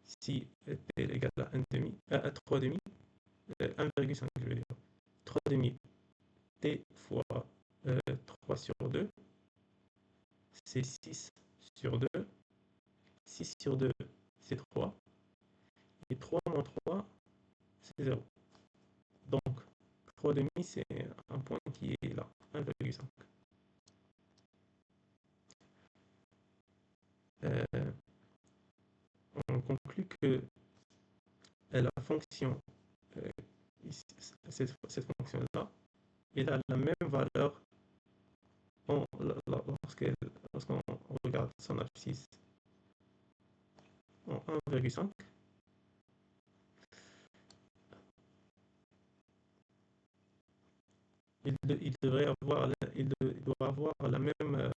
Si t égale à 1 demi, à 3 demi, 1,5 je veux dire. 3 demi, t fois 3 sur 2, c'est 6 sur 2. 6 sur 2, c'est 3. Et 3 moins 3, c'est 0. Donc, 3 demi, c'est un point qui est là, 1,5. On conclut que la fonction, ici, cette fonction-là, elle a la même valeur lorsqu'on regarde son abscisse en 1,5. Il doit avoir la même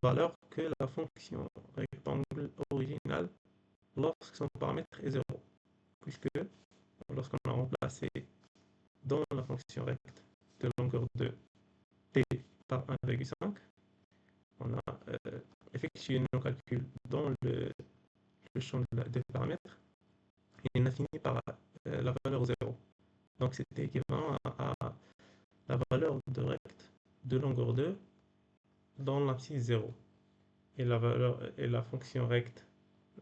valeur que la fonction rectangle originale lorsque son paramètre est 0. Puisque lorsqu'on a remplacé dans la fonction rect de longueur de t par 1,5, on a effectué nos calculs dans le champ des paramètres et on a fini par la valeur 0. Donc c'était équivalent à la valeur de rect de longueur 2 dans l'abscisse 0. Et la fonction rect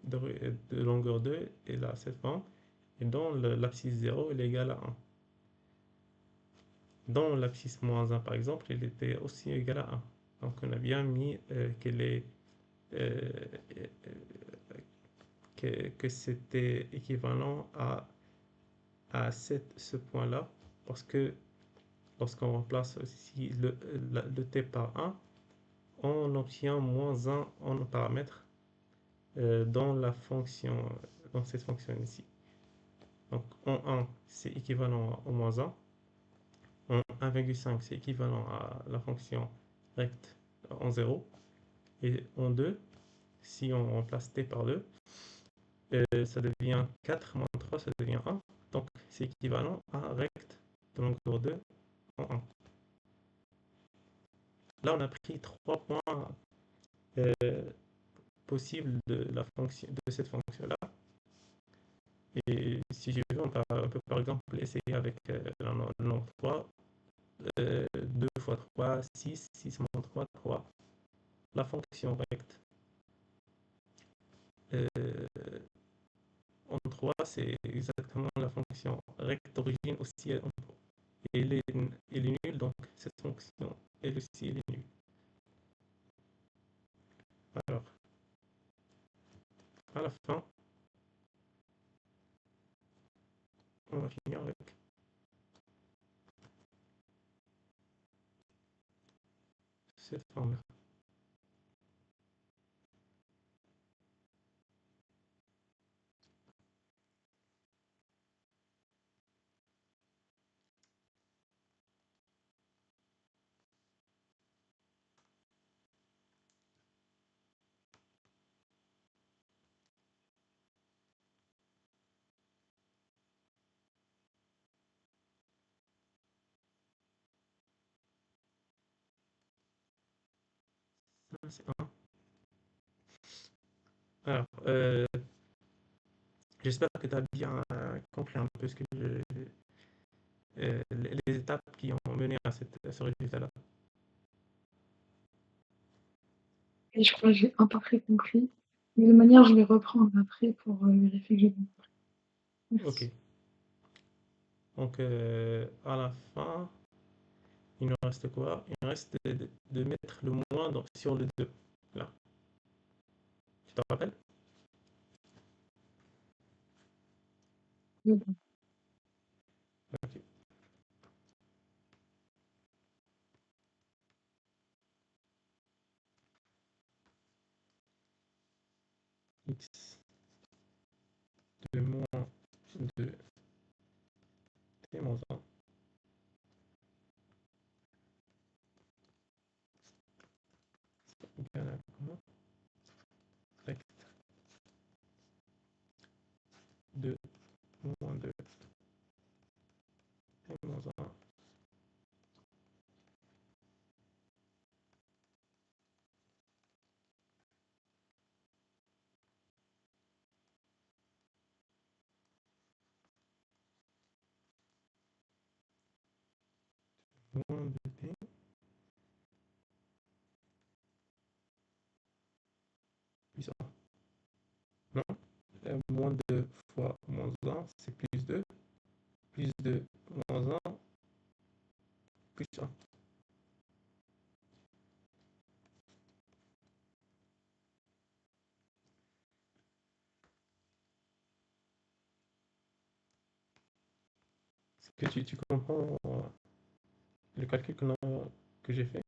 de longueur 2 est à cette forme. Et dans l'abscisse 0, elle est égale à 1. Dans l'abscisse moins 1, par exemple, elle était aussi égale à 1. Donc on a bien mis que c'était équivalent à ce point-là, parce que lorsqu'on remplace aussi le t par 1, on obtient moins 1 en paramètre dans cette fonction ici. Donc en 1, c'est équivalent au moins 1. En 1,5, c'est équivalent à la fonction rect en 0. Et en 2, si on remplace t par 2, ça devient 4 moins 3, ça devient 1. Donc c'est équivalent à rect de longueur 2 en 1. Là, on a pris 3 points possibles de cette fonction-là. Et si je veux, on peut par exemple essayer avec le nombre 3, 2 fois 3, 6, 6 moins 3, 3. La fonction rect en 3, c'est exactement la fonction rect d'origine aussi en 3. Et elle est nulle, donc cette fonction, elle aussi, elle est nulle. Alors, à la fin, on va finir avec cette forme-là. Ça, c'est 1. Alors, j'espère que tu as bien compris un peu les étapes qui ont mené à ce résultat-là. Et je crois que j'ai un peu près compris. Mais de manière, je vais reprendre après pour vérifier que j'ai compris. Ok. Merci. Donc, à la fin, il nous reste quoi? Il nous reste de mettre le moins sur le 2. Là, tu te rappelles? Donc, Ok. X de moins 2 t moins 1 égale à quoi? Rect de moins 2 t moins 1 moins 2t puissance. Non, moins 2 fois moins 1, c'est plus 2. Plus 2 moins 1, plus 1. Est-ce que tu comprends le calcul que j'ai fait?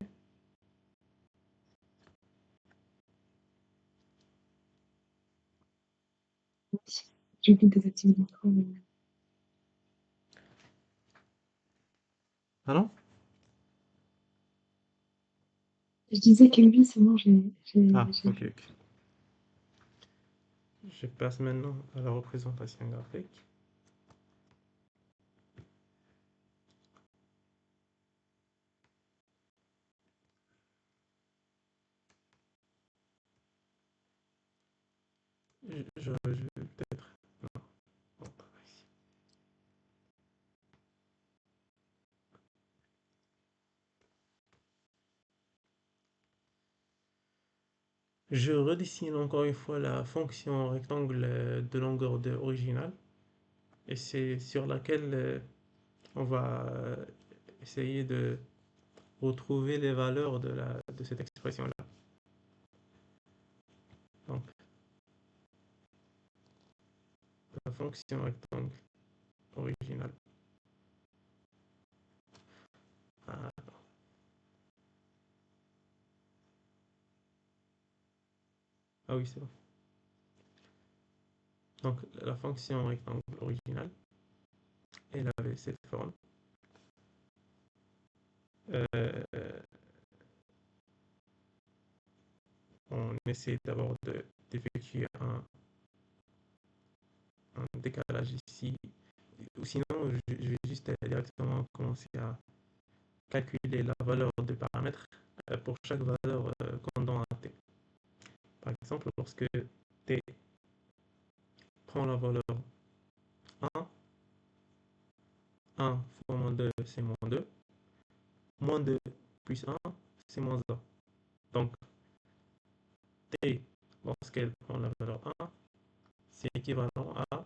j'ai fait des activités. Ah non? Je disais que oui, c'est bon, Ah, j'ai ok, vu. ok. Je passe maintenant à la représentation graphique. Je peut-être. Non, on travaille ici. Je redessine encore une fois la fonction rectangle de longueur de originale. Et c'est sur laquelle on va essayer de retrouver les valeurs de cette expression-là. Donc, la fonction rectangle originale. Ah, ah oui, c'est bon. Donc, la fonction rectangle originale, elle avait cette forme. Euh, on essaie d'abord d'effectuer un décalage ici. Ou sinon, je vais juste directement commencer à calculer la valeur de paramètres pour chaque valeur qu'on donne à t. Par exemple, lorsque t prend la valeur 1, 1 fois moins 2, c'est moins 2. Moins 2 plus 1, c'est moins 1. Donc, t, lorsqu'elle prend la valeur 1, c'est équivalent à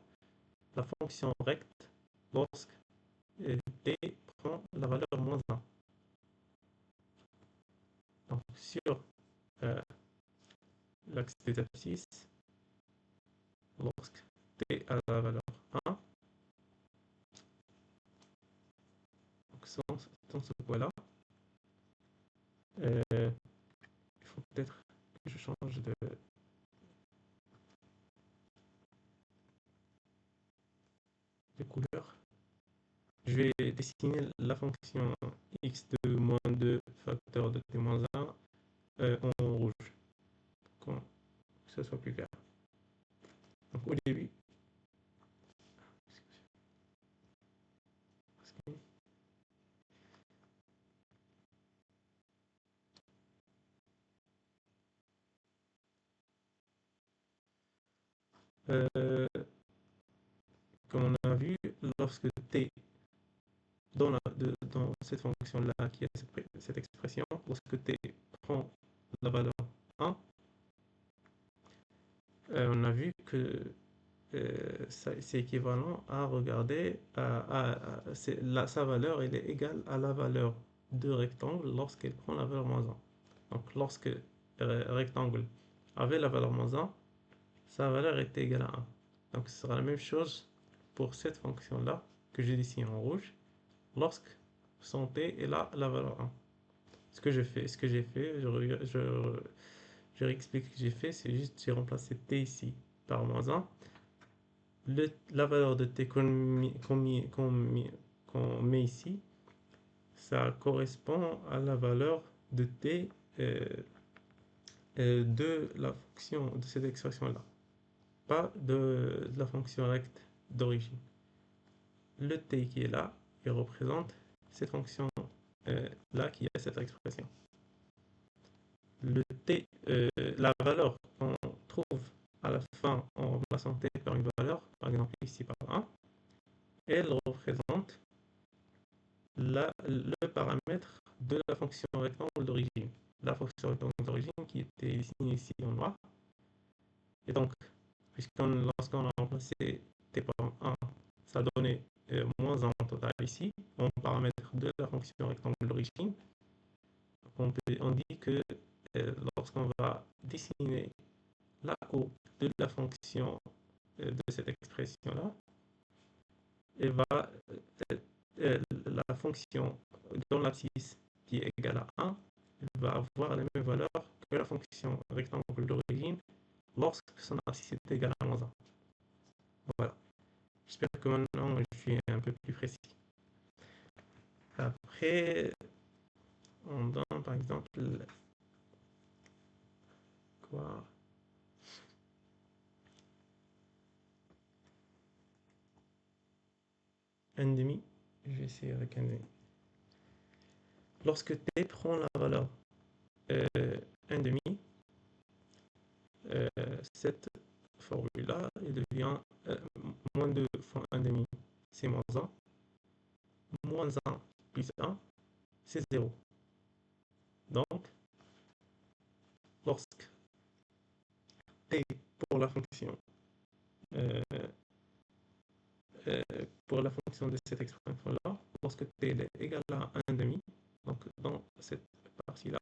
la fonction recte lorsque t prend la valeur moins 1. Donc, sur euh, l'axe des abscisses, lorsque t a la valeur 1, donc dans ce point-là, il faut peut-être que je change de couleur. Je vais dessiner la fonction x de moins 2 facteur de t moins 1 en rouge, pour que ce soit plus clair. Donc au début, euh, comme on a vu, lorsque t dans cette fonction-là qui a cette expression, lorsque t prend la valeur 1, on a vu que c'est équivalent à regarder sa valeur, elle est égale à la valeur de rectangle lorsqu'elle prend la valeur moins 1. Donc lorsque rectangle avait la valeur moins 1, sa valeur était égale à 1. Donc ce sera la même chose pour cette fonction-là que j'ai dessiné en rouge, lorsque son t est là la valeur 1. Ce que j'ai fait, je réexplique ce que j'ai fait, c'est juste j'ai remplacé t ici par moins 1. La valeur de t qu'on met ici, ça correspond à la valeur de t de la fonction de cette expression-là, pas de la fonction recte d'origine. Le t qui est là, il représente cette fonction là qui a cette expression. Le t, la valeur qu'on trouve à la fin en remplaçant t par une valeur, par exemple ici par 1, elle représente le paramètre de la fonction rectangle d'origine. La fonction rectangle d'origine qui était dessinée ici en noir. Et donc, lorsqu'on a remplacé t par 1, ça donnait moins 1 en total ici, en paramètre de la fonction rectangle d'origine. On dit que lorsqu'on va dessiner la courbe de la fonction de cette expression-là, elle va, la fonction dans l'abscisse qui est égale à 1, elle va avoir la même valeur que la fonction rectangle d'origine lorsque son abscisse est égale à moins 1. Voilà. J'espère que maintenant je suis un peu plus précis. Après, on donne par exemple quoi? Un demi. Je vais essayer avec un demi. Lorsque t prend la valeur 1 demi, cette formule-là, elle devient moins 2 fois 1 demi, c'est moins 1. Moins 1 plus 1, c'est 0. Donc, lorsque t pour la fonction de cette expression-là, lorsque t est égal à 1 demi, donc dans cette partie-là,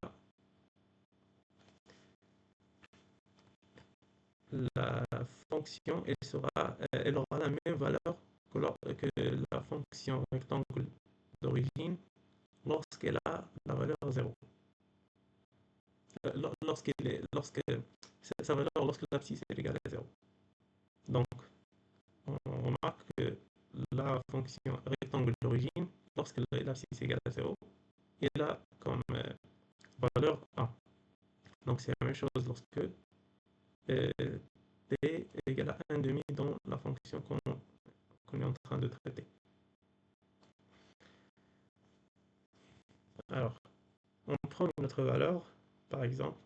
la fonction elle aura la même valeur que la fonction rectangle d'origine lorsqu'elle a la valeur 0. Lorsque sa valeur lorsque l'abscisse est égale à 0. Donc, on remarque que la fonction rectangle d'origine, lorsque l'abscisse est égale à 0, elle a comme valeur 1. Donc, c'est la même chose lorsque t est égal à 1 demi dans la fonction qu'on est en train de traiter. Alors, on prend une autre valeur, par exemple,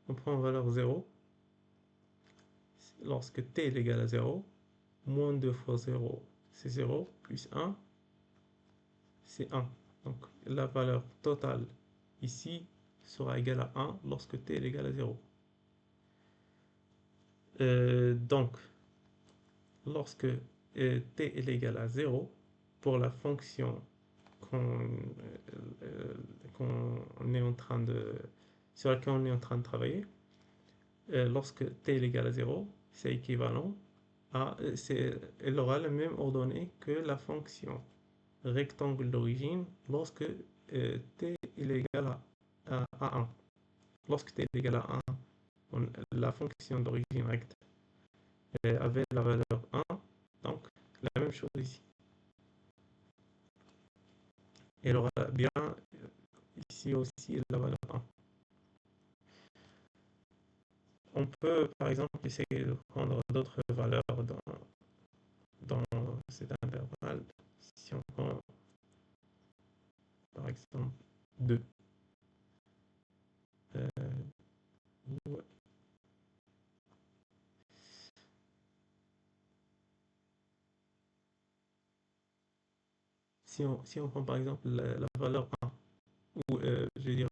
on prend une valeur 0. Lorsque t est égal à 0, moins 2 fois 0, c'est 0, plus 1, c'est 1. Donc, la valeur totale ici sera égale à 1 lorsque t est égal à 0. Donc, lorsque t est égal à 0, pour la fonction qu'on est en train sur laquelle on est en train de travailler, lorsque t est égal à 0, c'est équivalent à, elle aura la même ordonnée que la fonction rectangle d'origine lorsque t est égal à 1. Lorsque t est égal à 1, la fonction d'origine recte avait la valeur 1, donc la même chose ici. Elle aura bien ici aussi la valeur 1. On peut par exemple essayer de prendre d'autres valeurs dans cet intervalle. Si on prend par exemple 2. Ouais. Si on prend par exemple la valeur 1, ou je vais dire,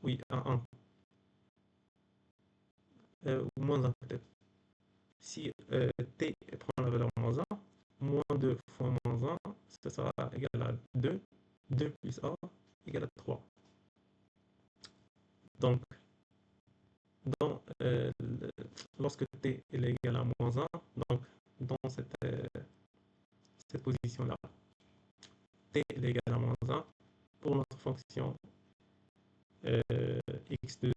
oui, un 1, ou moins 1 peut-être. Si t prend la valeur moins 1, moins 2 fois moins 1, ça sera égal à 2. 2 plus a égale à 3. Donc, dans, lorsque t est égal à moins 1, donc dans cette position-là, t est égal à moins 1, pour notre fonction x de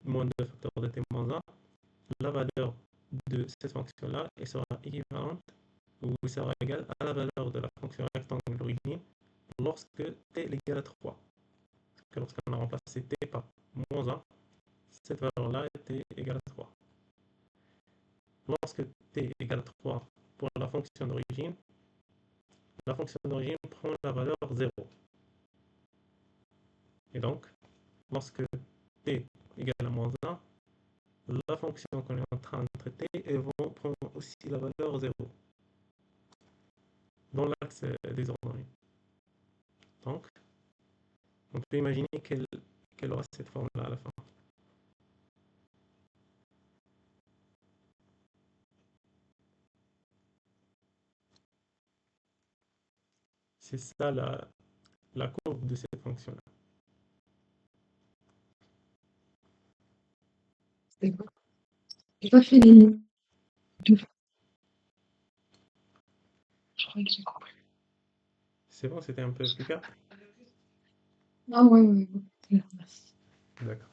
moins 2 facteur de t moins 1, la valeur de cette fonction-là sera équivalente ou sera égale à la valeur de la fonction rectangle d'origine lorsque t est égal à 3. Parce que lorsqu'on a remplacé t par moins 1, cette valeur-là était égale à 3. Lorsque t est égal à 3 pour la fonction d'origine prend la valeur 0. Et donc, lorsque t égale à moins 1, la fonction qu'on est en train de traiter, elle va prendre aussi la valeur 0 dans l'axe des ordonnées. Donc, on peut imaginer qu'elle aura cette forme-là à la fin. C'est ça la courbe de cette fonction-là. C'est bon. J'ai pas fait les noms. Je crois que j'ai compris. C'est bon, c'était un peu plus clair? Ah ouais, ouais, ouais. Merci. D'accord.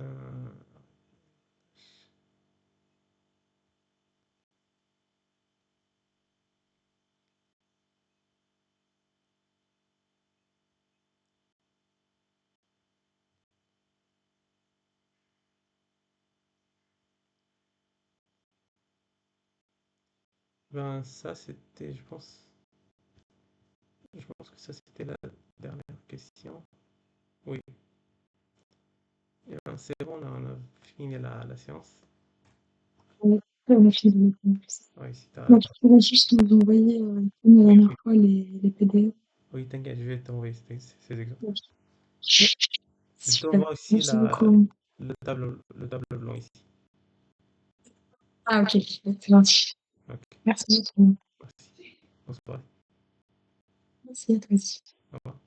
Euh, ben ça c'était, je pense que ça c'était la dernière question. Oui. Et ben, c'est bon, on a fini la séance. Ouais, on a fini les réponses. Oui, si Donc, il faudrait juste nous envoyer, comme la oui, dernière oui, fois, les PDF. oui, t'inquiète, je vais t'envoyer ces exemples. Ok. Je Super. t'envoie aussi Merci beaucoup. le tableau blanc ici. Ah, ok. C'est gentil. Ok, Merci beaucoup. merci. Bonsoir. Merci à toi aussi. Au revoir.